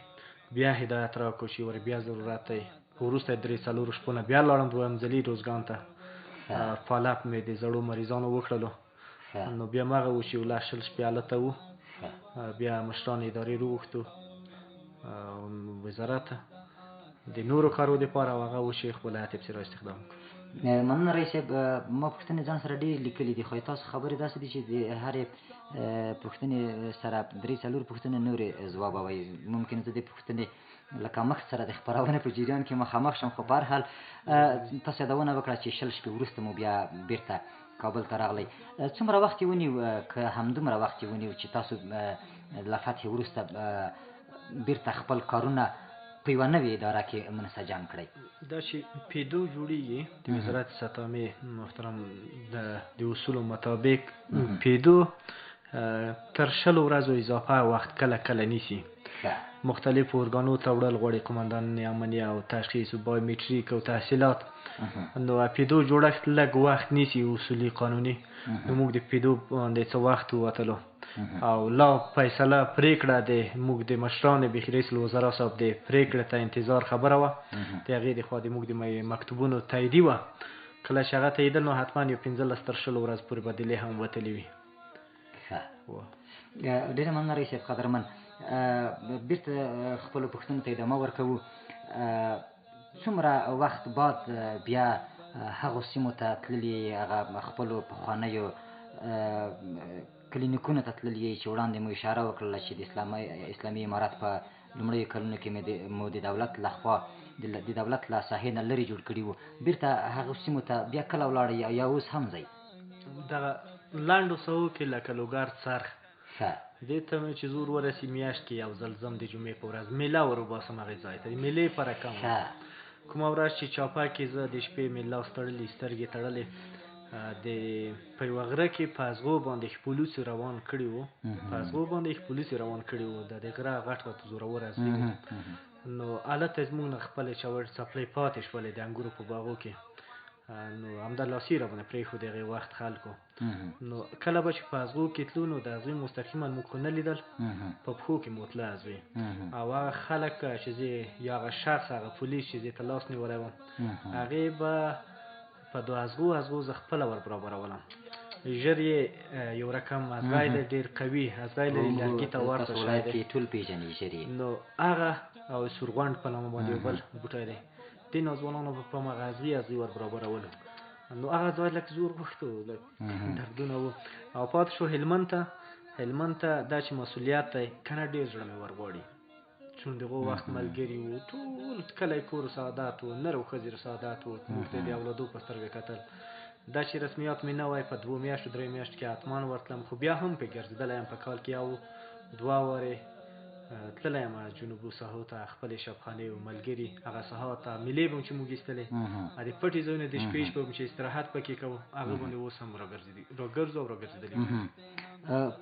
بیا هدایت راکړو چې ور بیا ضرورت دی. وروسته 3-4 شپو نه بیا لاړم دویم ځلي روزګان ته. فالپ مې د زړو مریضانو وکړلو. نو بیا مغه و چې 20 شپې هلته وو. بیا مشران ادارې راوغوښتو وزارت د نورو کارو دپاره، او هغه و چې خپل هیات یې پسې را استخدام کړو. مننه رئیس صاحب. ما پوښتنې ځان سره ډېرې لیکلي دي، خو تاسو خبرې داسې دي چې د هرې پوښتنې سره 3-4 پوښتنې نورې ځوابوئ. ممکن زه د پوښتنې له کمښت سره د خپرونې په جریان کې مخامخ شم، خو په هر حال تاسو یادونه وکړه چې 20 شپې وروسته مو بیا بیرته کابل ته راغلی. څومره وخت یې ونیو، که همدومره وخت یې ونیو چې تاسو له فتح وروسته بیرته خپل کارونه په یوه نوې اداره کې منسجم کړئ؟ دا چې پیدو جوړیږي د وزارت صحت عامې محترم د اصولو مطابق پیدو تر 20 ورځو اضافه وخت کله کله نیسي. مختلف ارګانو ته وړل غواړي، قماندان امنیه او تشخیص و بایومتریک او تحصیلات. نو پیدو جوړښت لږ وخت نیسي اصولي قانوني. نو موږ د پیدو باندې څه وخت ووتلو او لا فیصله پریکړه د موږ د مشرانو بېخي رئیس الوزرا صاحب د پریکړې ته انتظار خبره وه. د هغې د خوا د موږ د مکتوبونو تاییدي وه. کله چې هغه تاییدل نو حتما یو 15 تر 20 ورځ پورې بدلې هم وتلې وي. ډېره مننه رئیس صاحب قدرمن. بیرته خپلو پوښتنو ته ادامه ورکوو. څومره وخت بعد بیا هغو سیمو ته تللي، هغه خپلو پخوانیو کلینیکونو ته تللي چې وړاندې مو اشاره وکړله چې د اسلامي امارت په لومړیو کلونو کې مو د دولت لخوا د دولت له ساحې نه لرې جوړ کړي وو، بیرته هغو سیمو ته بیا کله ولاړئ یا اوس هم ځئ؟ دغه لنډو سوو کې لکه لوګر څرخ دې ته مې چې زور ورسي میاشت کې یو ځل ځم د جمعې په ورځ میله ور وباسم هغې ځای ته. د میلې په رقم کومه ورځ چې چاپه کې زه د شپې مې لاس تړلي سترګې تړلې په یوه غره کې په ازغو باندې پولیسو روان کړي وو. په ازغو باندې پولیسو روان کړي وو. د غره غټ غټ زورور ازغي وو. نو هلته زموږ نه خپلې چاوړ څپلۍ پاتې شولې د انګورو په باغو کې. نو همدا لاسي را باندې پرېښود هغې وخت خلکو. نو کله به چې په ازغو کې تلو نو د ازغي مستقیما موږ خو نه لیدل، په پښو کې مو تله ازغي. او هغه خلک چې زه یا هغه شخص هغه پولیس چې زه ته لاس نیولی وم هغې به په دو ازغو زه خپله ور برابرولم. ژر یې یو رقم ازغی دی، ډېر قوي ازغی لري، لرګي ته ورته شی دی. ټول پېژني ژر یې. نو هغه او سورغونډ په نامه باندې یو بل بوټی دی، دې نوځوانانو په همغه ازغي ور برابرولو. نو هغه ځای لږ زور غوښتو، لږ دردونه وو. او پاتې شو هلمند ته. دا چې مسؤلیت دی که نه ډېر زړه مې ورغواړي، چون دغه وخت ملګري وو، ټول کلی کور سعادت وو، نر او ښځې سعادت وو. موږ ته د اولادو په سترګه کتل. دا چې رسمیات مې نه وای په 2 میاشتو 3 میاشتو کې حتما ورتلم، خو بیا هم پې ګرځېدلی یم. په کال کې یو 2 وارې تللی یم جنوبو ساحو ته، خپلې شبخانې او ملګري هغه ساحو ته میلې به چې موږ ایستلې، د پټې ځایونه د شپې شپه چې استراحت پکې کوو هغه باندې اوس هم راګرځو او راګرځېدلي.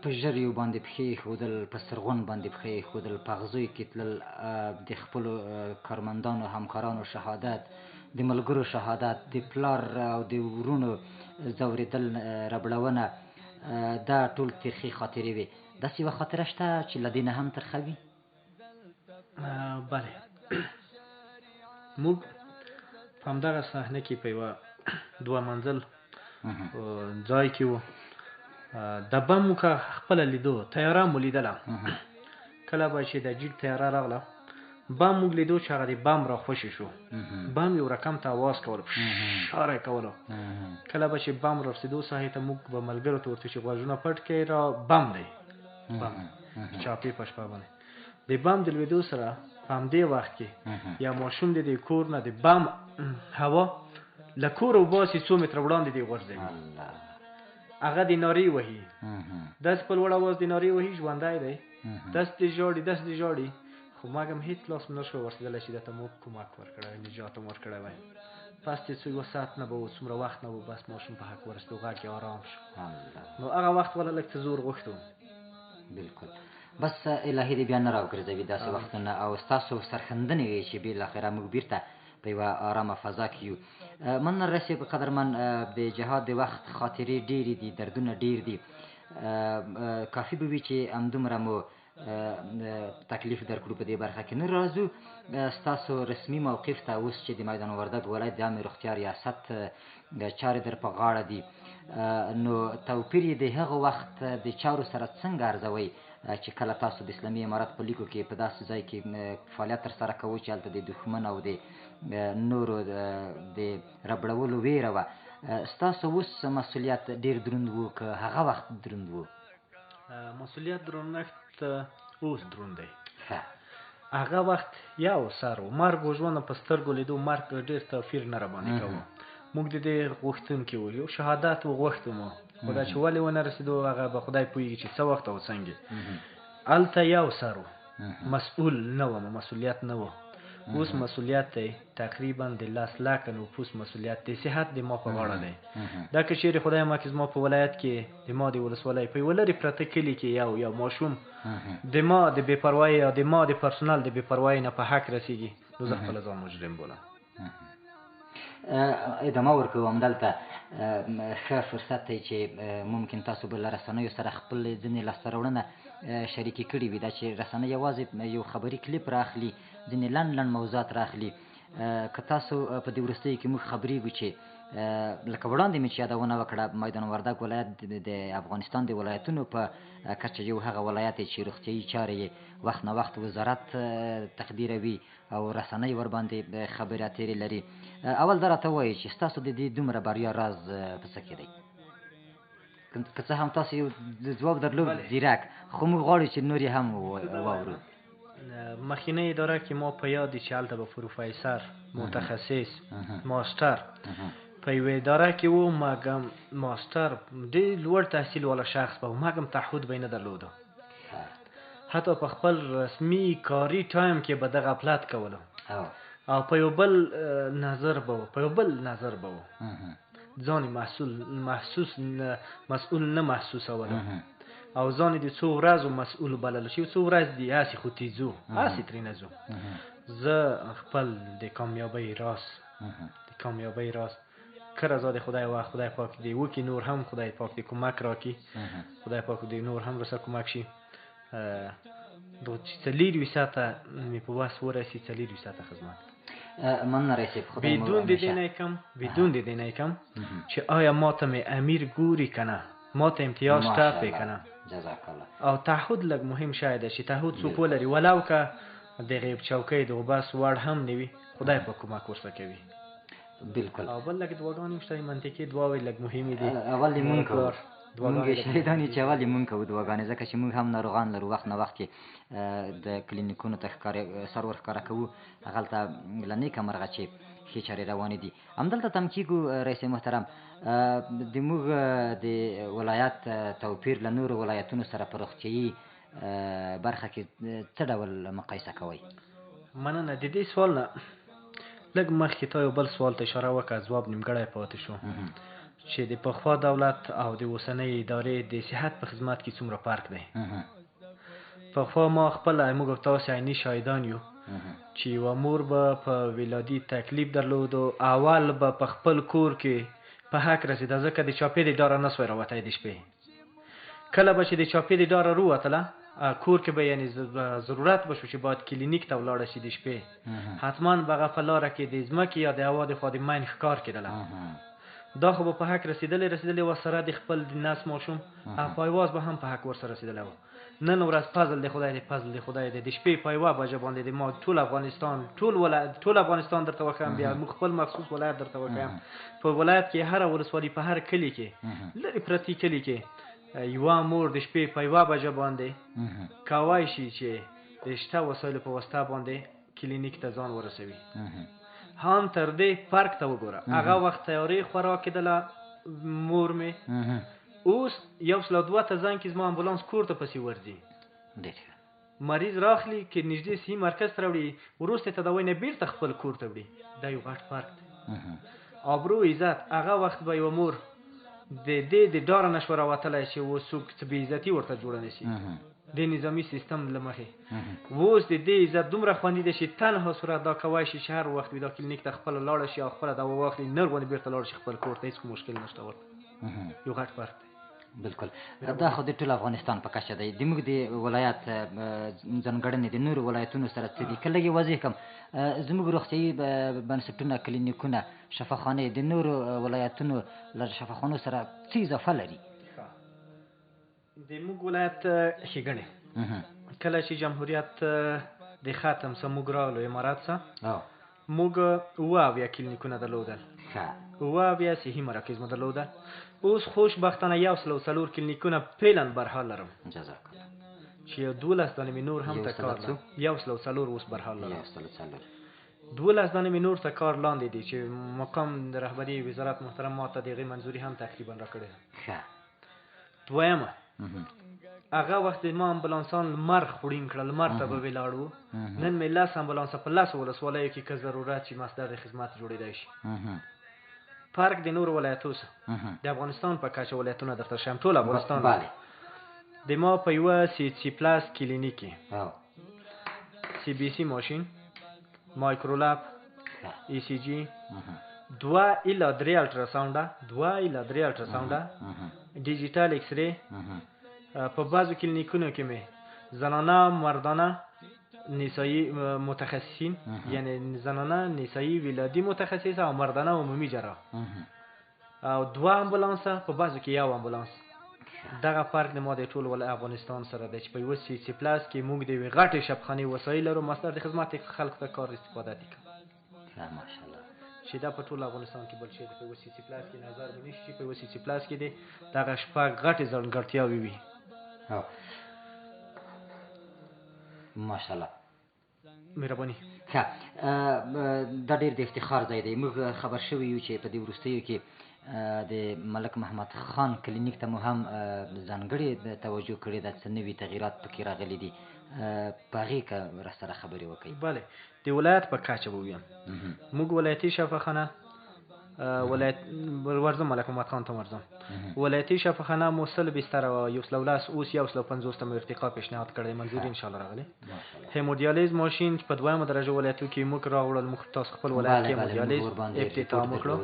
په ژریو باندې پښې ایښودل، په سرغون باندې پښې ایښودل، په اغزیو کې تلل، د خپلو کارمندانو همکارانو شهادت، د ملګرو شهادت، د پلار او د ورونو ځورېدل، ربړونه، دا ټول ترخې خاطرې وې. داسې یوه خاطره شته چې له دې نه هم ترخه وي؟ بلې، موږ په همدغه صحنه کې په یوه 2 منزل ځای کې وو. د بم مو که خپله لیدو، تیاره مو لیدله. کله به چې د جیټ تیاره راغله بم موږ لیدو چې هغه د بم را خوشې شو بم یو رقم ته آواز کولو شاره کولو کله به چې بم را رسېدو ساحې ته موږ به ملګرو ته ورته چې غوږونه پټ کړئ را بم دی بم چاپې په شپه باندې د بم د لوېدو سره په همدې وخت کې یا ماشوم دی د کور نه د بم هوا له کوره وباسي 2 متره وړاندې دی غورځوي هغه د نارې وهي داسې په لوړ اواز د نارې وهي ژوندی دی داسې دې ژاړي خو موږ هم هېڅ لاس نه شو ورسېدلی چې ده ته موږ کومک ورکړی وای نجات هم ورکړی وای پس چې څو 1 ساعت نه به و څومره وخت نه و بس ماشوم په حق ورسېدو غږ یې آرام شو نو هغه وخت والا لږ څه زور غوښتو بالکل بس الهي دې بیا نه راوګرځوي داسې وختونه او ستاسو سرښندنې وي چې بالاخره موږ بیرته په یوه ارامه فضا کې یو من رسې په قدرمن د جهاد د وخت خاطرې ډېرې دي دردونه ډېر دي کافي به وي چې همدومره مو تکلیف درکړو په دې برخه کې نه راځو ستاسو رسمي موقف ته اوس چې د میدان وردګ ولایت د عامې روغتیا ریاست چارې در په غاړه دي نو توپیر یې د هغه وخت د چارو سره څنګه ارزوئ چې کله تاسو د اسلامي امارت په لیکو کې په داسې ځای کې فعالیت ترسره کوئ چې هلته د دښمن او د نورو د ربړولو ویره وه ستاسو اوس مسؤلیت ډېر دروند و که هغه وخت دروند و مسؤلیت درنښت اوس دروند دی هغه وخت یو سر و مرګ و ژوند په سترګو لیدو مرګ ډېر توپیر نه راباندې کوو موږ د دې غوښتونکي وو یو شهادت و غوښتو مو خو دا چې ولې ونه رسېدو هغه به خدای پوهېږي چې څه وخت او څنګه هلته یو سر و مسؤول نه وم مسؤلیت نه و اوس مسؤلیت دی تقریبا د 10 لکه نفوس مسؤلیت دی صحت د ما په غاړه دی دا که چیرې خدای مکې زما په ولایت کې د ما د ولسوالۍ په یوه لرې پرته کلي کې یو ماشوم د ما د بې پروایۍ او د ما د پرسونل د بې پروایۍ نه په حق رسېږي نو زه خپله ځان مجرم بولم ادامه ورکوو همدلته ښه فرصت دی چې ممکن تاسو به له رسنیو سره خپل ځینې لاسته راوړنه شریکې کړي وي دا چې رسنۍ یوازې یو خبري کلیپ راخلي ځینې لنډ موضوعات راخلي که تاسو په دې وروستیو کې موږ خبرېږو چې لکه وړاندې مې چې یادونه وکړه میدان وردګ ولایت د افغانستان د ولایتونو په کچه یو هغه ولایت دی چې روغتیایي چارې یې وخت نه وخت وزارت تقدیروي او رسنۍ ورباندې خبرې اترې لري اول دا راته ووایي چې ستاسو د دې دومره بریا راز په څه کې دی که څه هم تاسو یو ځواب درلود ځیرک خو موږ غواړو چې نور یې هم واورو مخکینۍ اداره کې ما په یاد دي چې هلته به پروفیسر متخصص ماستر په یوه اداره کې و مګم ماستر ډېر لوړ تحصیل والا شخص به و مګم تعهد به یې نه درلودو حتی په خپل رسمي کاري ټایم کې به دغه غفلت کولو او په یو بل نظر به و ځان مسؤول نه محسوسولو او ځان د څو ورځو مسؤول بللو چې څو ورځې دي هسې خو تیزو هسې ترېنه ځو زه خپل د کامیابۍ راز که رضا د خدای وخت خدای پاک دی وکړي نور هم خدای پاک دی کمک راکړي خدای پاک دی نور هم رسه کمک شي چې 4 ساعته مې په وس ورسي 4 ساعته خدمت من رسید خدای بدون د دې نه کم چې آیا ما ته مې امیر ګوري کنه ما ته امتیاز شته کنه جزاک الله او تعهد لږ مهم شاید چې تعهد څوک ولري ولو که د غیب چوکۍ د بس وړ هم نه وي خدای په کومک ورسره کوي بالکل او بل لږ دعاګانې شته منطقي دعاوې لږ مهمې دي اول دې مونږ کوو مونږ شهیدان چې اول مونږ کوو دعاګانې ځکه چې مونږ هم ناروغان لرو وخت نه وخت کې د کلینیکونو ته سر ورښکاره کوو هغلته له نیکه مرغه چې ښې چارې روانې دي همدلته تم کېږو رئیس محترم د موږ د ولایت توپیر له نورو ولایتونو سره په روغتیایي برخه کې څه ډول مقایسه کوئ مننه د دې سوال نه لږ مخکې تا یو بل سوال ته اشاره وکړه ځواب نیمګړی پاتې شو چې د پخوا دولت او د اوسنۍ ادارې د صحت په خدمت کې څومره فرق دی پخوا ما خپله موږ تاسې عیني شاهدان یو چې یوه مور به په ولادي تکلیف درلودو اول به په خپل کور کې په حق رسېده ځکه د چاپې د ډاره نه سوی راوتی د شپې کله به چې د چاپې د ډاره رووتله کور کې به یعنې ضرورت به شو چې باید کلینیک ته ولاړه شي د شپې حتما به هغه په لاره کې د ځمکې یا د هوا د خوا د مین ښکار کېدله دا خو به په حق رسېدلی و سره د خپل د نس ماشوم او پایواز به هم په حق ورسره رسېدلی و نن ورځ فضل د خدای دی، فضل د خدای دی. د شپې په یوه بجه باندې د ما ټول افغانستان درته وښیم، بیا موږ خپل مخصوص ولایت درته وښیم. په ولایت کې هره ولسوالي په هر کلي کې لرې پرتې کلي کې یوه مور د شپې په یوه بجه باندې کولی شي چې د شته وسایلو په واسطه باندې کلینیک ته ځان ورسوي. هم تر دې پارک ته وګوره، هغه وخت تیارې خورا کېدله مور مې، اوس 102 ته زنګ کې زما امبولانس کور ته پسې ورځي. مریض راخلي کې نږدې صحي مرکز ته راوړي، وروسته تداوی نه بیرته خپل کور ته وړي. دا یو غټ فرق دی. آبرو عزت، هغه وخت به یوه مور د دې د ډاره نه شوه راوتلی چې اوس څوک څه بې عزتي ورته جوړه نه شي د نظامي سیستم له مخې. اوس د دې عزت دومره خوندي دی چې تنها صورت دا کولی شي چې هر وخت وي دا کلینیک ته خپله لاړه شي او خپله دوا واخلي، نر باندې بیرته لاړه شي خپل کور ته، هېڅ مشکل نشته ورته. یو غټ فرق دی. بالکل. دا خو د ټول افغانستان په کچه دی. د موږ د ولایت ځانګړنې د نورو ولایتونو سره څه دي؟ که لږ یې واضح کړم، زموږ روغتیایي بنسټونه، کلینیکونه، شفاخانې د نورو ولایتونو له شفاخانو سره څه اضافه لري؟ د موږ ولایت ښېګڼې کله چې جمهوریت د ختم څه موږ راغلو امارات څه، موږ اووه کلینیکونه درلودل، اووه صحي مراکز مو درلودل. اوس خوشبختانه 104 کلینیکونه فعلا برحال لرم. جزاک الله. چې 12 دانې مې نور هم ته کار لرم. 104 اوس برحال لرم. 12 دانې مې نور ته کار لاندې دي چې مقام د رهبري وزارت محترم ما ته د هغې منظوري هم تقریبا راکړې ده. دویمه، هغه وخت ما امبولانسان لمر خوړین کړل، لمر ته به ولاړو. نن مې 10 امبولانسه په 10 ولسوالیو کې که ضرورت چې مصدر د خدمت جوړېدی شي. فرق د نور ولایتو سره د افغانستان په کچه ولایتونه درته شم، ټول افغانستان د ما په یوه CHC پلاس کلینیک کې CBC ماشین، مایکرولاب، ECG، 2 الی 3 الټراساونډه، 2 الی 3 الټراساونډه، ډیجیټل ایکس ری. په بعضو کلینیکونو کې مې زنانه، مردانه، نسایی متخصصین، یعنی زنانه نسایی ولادي متخصص او مردانه عمومي جراح، او 2 امبولانسه، په بعضو کې 1 امبولانس. دغه فرق د ما د ټول افغانستان سره دی چې په یوه CHC پلاس کې موږ د یوې غټې شبخانې وسایل لرو، مصدر د خدمت خلکو ته کار استفاده دي ماشاءالله، چې دا په ټول افغانستان کې بل شی دی. په یوه CHC پلاس کې نظر به نشي چې په یوه CHC پلاس کې دی دغه شپږ غټې ځانګړتیاوې وي. ماشاءالله، مهرباني. دا ډېر د افتخار ځای دی. موږ خبر شوي یو چې په دې وروستیو کې د ملک محمد خان کلینیک ته مو هم ځانګړې توجه کړې ده، څه نوي تغییرات پکې راغلي دي، په هغې که راسره خبرې وکړئ. بله، د ولایت په کچه به ویم. موږ ولایتي شفاخانه ورځم، ملک محمد خان ته ورځم. ولایتي شفاخانه مو 100 بستره وه، 110 اوس 150 ته مو ارتقا پیشنهاد کړی، منظوري انشاءالله راغلی. هیمودیالیز ماشین په 2مه درجه ولایتو کې موږ راوړل، موږ تاسو خپل ولایت کې هیمودیالیز افتتاح وکړو.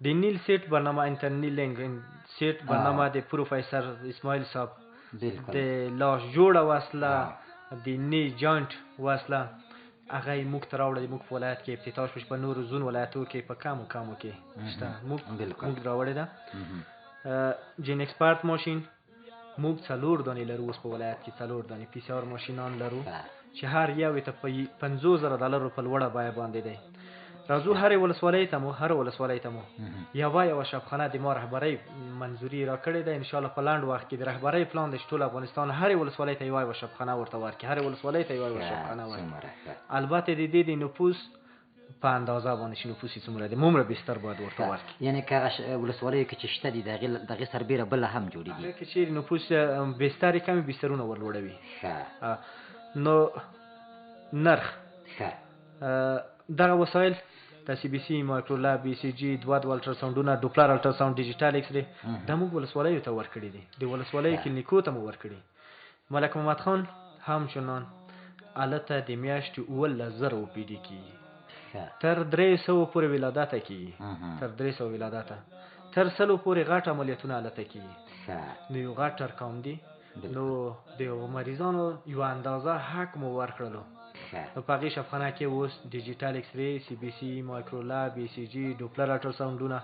د نیل سیټ برنامه، انټرنیلینګ سیټ برنامه د پروفیسر اسماعیل صاحب د لاس جوړه وسله، د نی جاینټ وسله، هغه یې موږ ته راوړل. موږ په ولایت کې افتتاح شو، په نورو زون ولایتو کې په کمو کې شته، موږ راوړې ده. جین ایکسپرت ماشین موږ 4 دانې لرو اوس په ولایت کې، 4 دانې PCR ماشینان لرو چې هر یو ته په $50,000 په لوړه بیه باندې دی. راځو هر ولسوالۍ ته مو یوه شفاخانه د ما رهبرۍ منظوري راکړې ده. انشاءالله په لنډ وخت کې د رهبرۍ پلان د ټول افغانستان هر ولسوالۍ ته یوه شفاخانه ورته ورکړي، هر ولسوالۍ ته یوه شفاخانه ورکړي. البته د دې د نفوس په اندازه باندې چې نفوس یې څومره دی، مومره بستر باید ورته ورکړي. یعنې که هغه ولسوالیو کې چې شته دي د هغې سربیره بله هم جوړېږي، هغې کې چېرې نفوس بستر یې کمې بسترونه ورلوړوي. نو نرخ دغه وسایل د CBC، مایکرولاب، ECG، 2 الټراساونډونه، ډوپلر الټراساونډ، ډیجیټل ایکس ری، دا موږ ولسوالیو ته ورکړي دي، د ولسوالیو کلینیکو ته مو ورکړي. ملک محمد خان همچنان هلته د میاشتې 18,000 OPD کېږي، تر 300 پورې ولادته کېږي، تر 300 ولادته، تر 100 پورې غټ عملیاتونه هلته کېږي. نو یو غټ ارقام دي. نو د مریضانو یو اندازه حق مو ورکړلو. په هغې شفاخانه کې اوس ډیجیټل ایکس ری، CBC، مایکرولاب، ECG، ډوپلر الټراساونډونه،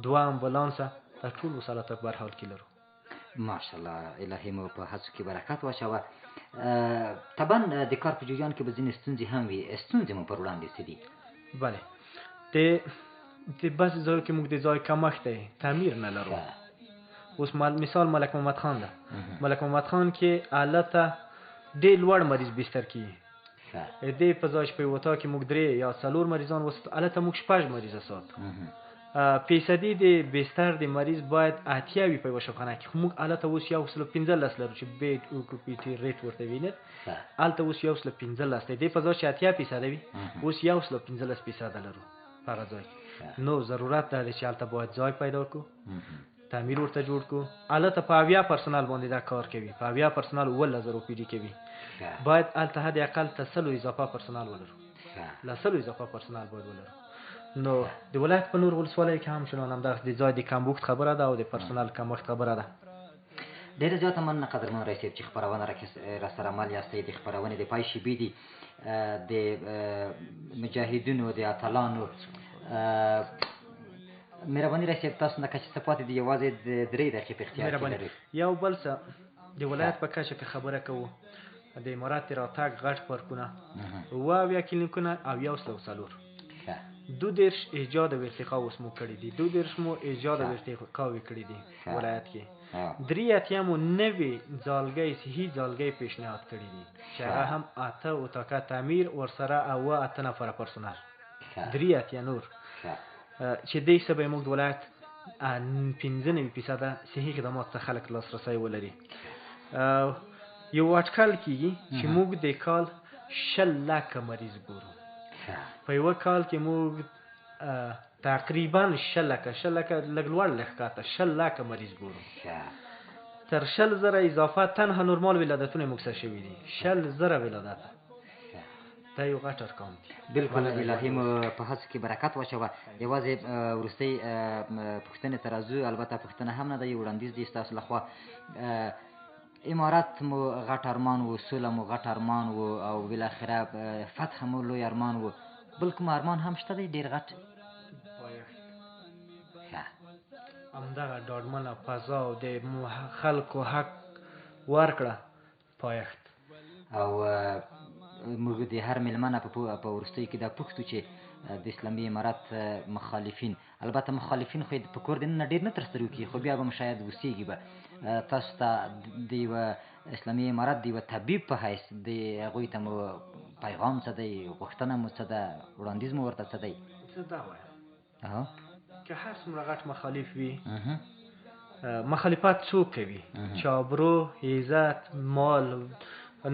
2 امبولانسه، دا ټول وسایل په برحال کې لرو. ماشاءالله الهي مو په هڅو کې برکت واچوه. طبعا د کار په جریان کې به ځینې ستونزې هم وي، ستونزې مو پر وړاندې څه دي؟ بله د بعضې ځایو کې موږ د ځای کمښت دی، تعمیر نه لرو. اوس مثال ملک محمد خان ده. ملک محمد خان کې الته ډېر لوړ مریض بستر کیږي. دې په ځای چې په یو اتاق کې موږ 3 یا 4 مریضان وساتو، الته موږ 6 مریضه ساتو. فیصدي د بستر د مریض باید 80 وي په یوه شفاخانه کې، خو موږ الته اوس 115 لرو چې بیډ اوکوپیټي ریټ ورته ویني. الته اوس 115 دی، دې په ځای چې 80% وي اوس 115% لرو په هغه ځای کې. نو ضرورت دا دی چې هلته باید ځای پیدا کړو، تعمیر ورته جوړ کړو. الته په 80 پرسنل باندې دا کار کوي، په 80 پرسنل 10000 روپۍ کوي. باید الته حد اقل ته 100 اضافه پرسنل ولرو، له 100 اضافه پرسنل باید ولرو. نو د ولایت په نور ولسوالیو کې هم چنان همدغه د ځای د کمبود خبره ده او د پرسنل کمښت خبره ده. ډېره زیاته مننه قدرمن رئیس صاحب چې خپرونه را سره عمل یاستئ. د خپرونې د پای شیبې دي د مجاهدینو د اتلانو. مهرباني رئیس صاحب تاسو نه که چې څه پاتې دي یوازې 3 دقیقې په اختیار کې لرئ. یو بل څه د ولایت په کچه کې خبره کوو، د امارات د راتګ غټ پارکونه 80 کلینیکونه او 104 22 ایجاد او ارتقا اوس مو کړي دي، 22 مو ایجاد او ارتقا کړي دي ولایت کې. 3 مو نوې ځالګۍ صحي ځالګۍ پیشنهاد کړي دي چې هغه هم 8 اتاقه تعمیر ورسره او 8 نفره پرسونل. 3 نور چې دې سبا موږ د ولایت 95% صحي خدمات ته خلک لاسرسی ولري. یو اټکل کېږي چې موږ د کال 60 لکه مریض ګورو. په یو کال کې موږ تقریبا 60 لکه لږ لوړ لږ کاته 60 لکه مریض ګورو. تر 60,000 اضافه تنها نورمال ولادتونه موږ سره شوي دي. 60,000 ولادت دا یو غټ ارقام دي. بالکل الهي مو په هڅو کې برکت واچوه. یوازې وروستۍ پوښتنې ته راځو، البته پوښتنه هم نه ده، یو وړاندیز دی ستاسو لخوا. امارات مو غټ ارمان و، سوله مو غټ ارمان و او بالاخره فتح مو لوی ارمان و، بل کوم ارمان هم شته دی ډېر غټ؟ همدغه ډاډمنه فضا او د خلکو حق ورکړه پایښت. او موږ د هر مېلمانه په وروستیو کې دا پوښتو چې د اسلامي امارات مخالفین، البته مخالفین خو په کور دننه ډېر نه تر سترګو کېږي، خو بیا به شاید اوسېږي به. تاسو ته د یوه اسلامي امارات د یوه طبیب په حیث د هغوی ته مو پیغام څه دی، غوښتنه مو څه ده، وړاندیز مو ورته څه دی؟ زه دا وایم که هر څومره غټ مخالف وي، مخالفت څوک کوي چې آبرو، عزت، مال،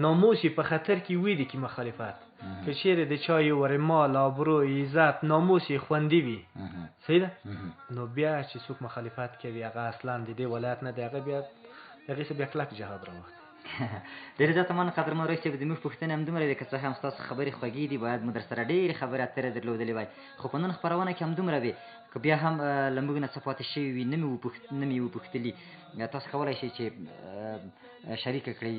ناموس په خطر کې وي دي کې مخالفت. که چیرې د چا یو ور مال، آبرو، عزت، ناموس خوندي وي، صحیح ده، نو بیا چې څوک مخالفت کوي هغه اصلا د دې ولایت نه دی، هغه بیا هغې څه بیا کلک جهاد راوخت. ډېره زیاته مننه قدرمن رئیس صاحب. زموږ پوښتنې همدومره دي، که څه هم ستاسو خبرې خوږې دي، باید مو در سره ډېرې خبرې اترې درلودلې وای، خو په نن خپرونه کې همدومره وې. که بیا هم له موږ نه څه پاتې شوي وي، نه مې وپوښتلي، تاسو کولی شئ چې شریکه کړئ.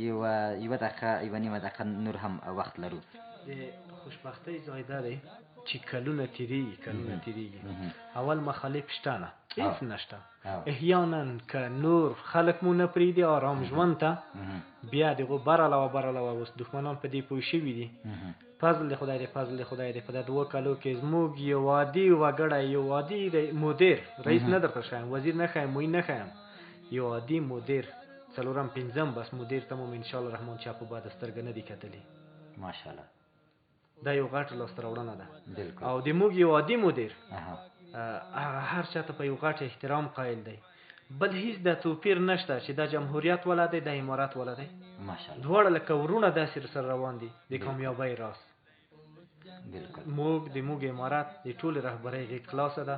یوه دقیقه، یوه نیمه دقیقه نور هم وخت لرو. د خوشبختۍ ځای دا دی چې کلونه تېرېږي. اول مخالف شته نه، هېڅ نشته. احیانا که نور خلک مو نه پرېږدي آرام ژوند ته، بیا د هغو برعلاوه اوس دښمنان په دې پوه شوي دي. فضل د خدای دی، فضل د خدای دی. په دا 2 کالو کې زموږ یو عادي وګړی، یو عادي مدیر، رئیس نه درته ښایم، وزیر نه ښایم، معین نه ښایم، یو عادي مدیر، 4م 5م بس مدیر ته مو انشاءالله رحمان چا په بده سترګه نه دي کتلي. ماشاءالله دا یو غټ لاسته راوړنه ده. بالکل. او د موږ یو عادي مدیر هر چاته په یو غټ احترام قایل دی. بل هیڅ د توپیر نشته چې دا جمهوریت والا دی، د امارات والا دی. ماشاءالله دواړه لکه ورونه داسې سره روان دي د کامیابۍ راز. بالکل. موږ امارات د ټولې رهبرۍ غېږ خلاصه ده.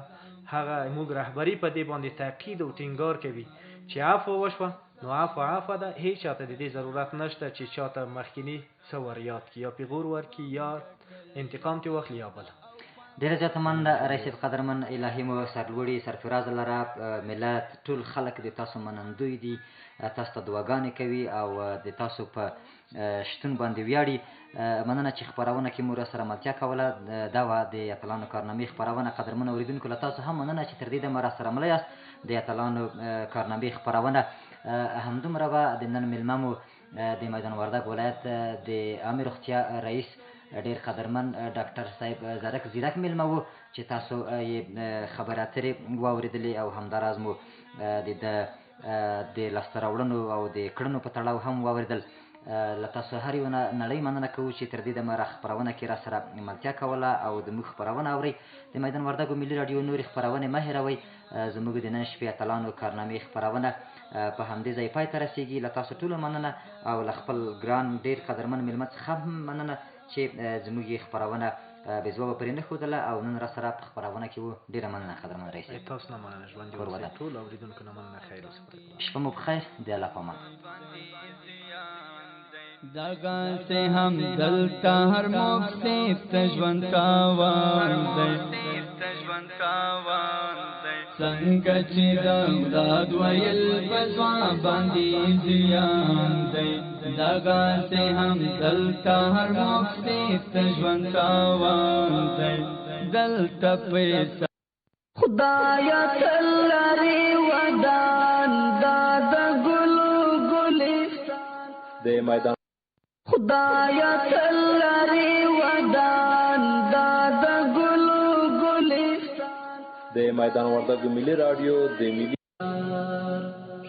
هغه موږ رهبري په دې باندې تاکید او ټینګار کوي چې عفو وشوه نو عفو ده. هیڅ چاته د دې ضرورت نشته چې چاته مخکینی څه ور یاد کړي، یا پیغور ورکړي، یا انتقام ترې واخلي، یا بله. ډېره زیاته مننه رئیس صاحب قدرمن، الهي مو سرلوړي سرفراز لره. ملت ټول خلک د تاسو منندوی دي، تاسو ته دعاګانې کوي او د تاسو په شتون باندې ویاړي. مننه چې خپرونه کې مو راسره ملتیا کوله. دا وه د اتلانو کارنامې خپرونه. قدرمنو اورېدونکو له تاسو هم مننه چې تر دې دمه راسره مله یاست. د اتلانو کارنامې خپرونه همدومره به. د نن میلمه مو د میدان وردګ ولایت د عامې روغتیا رئیس ډېر قدرمن ډاکټر صاحب زرک زیرک میلمه و چې تاسو یې خبرې اترې واورېدلې او همداراز مو د لاسته راوړنو او د کړنو په تړاو هم واورېدل. له تاسو هر یو نړۍ مننه کوو چې تر دې دمه خپرونه کې را سره ملتیا کوله او د موږ خپرونه اورئ. د میدان وردګو ملي راډیو نورې خپرونې مه هېروئ. زموږ د نن شپې اتلانو کارنامې خپرونه په همدې ځای پای ته رسېږي. له تاسو ټولو مننه او له خپل ګران ډېر قدرمن میلمه څخه هم مننه چې زموږ یې خپرونه بې ځوابه پرې نه ښودله او نن را سره په خپرونه کې وو. ډېره مننه قدرمن رئیس صاحب. تاسو نه مننه. ژوند دې اوسئ. ټول اورېدونکو نه مننه. خیر اوسه. شپه مو بخیر. د الله په امان. دغه سے هم دلتا هر مفسد تجوان تاوان دی، څنګه چې داد ویل پسوا باندې زیان دی. دغه سے هم دلتا هر مفسد تجوان تاوان دی، دلتا پیسا خدایا تلری ودان داد گلو گلستان د میدان خدایا تلری ودان داد گلو گلستان د میدان وردګو ملي راډیو د ملي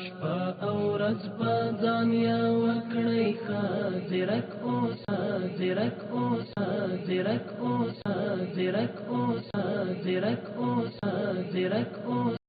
شپه او ورځ په ځان یا وکړئ ښه ځیرک اوسه ځیرک اوسه ځیرک اوسه ځیرک اوسه ځیرک اوسه ځیرک اوسه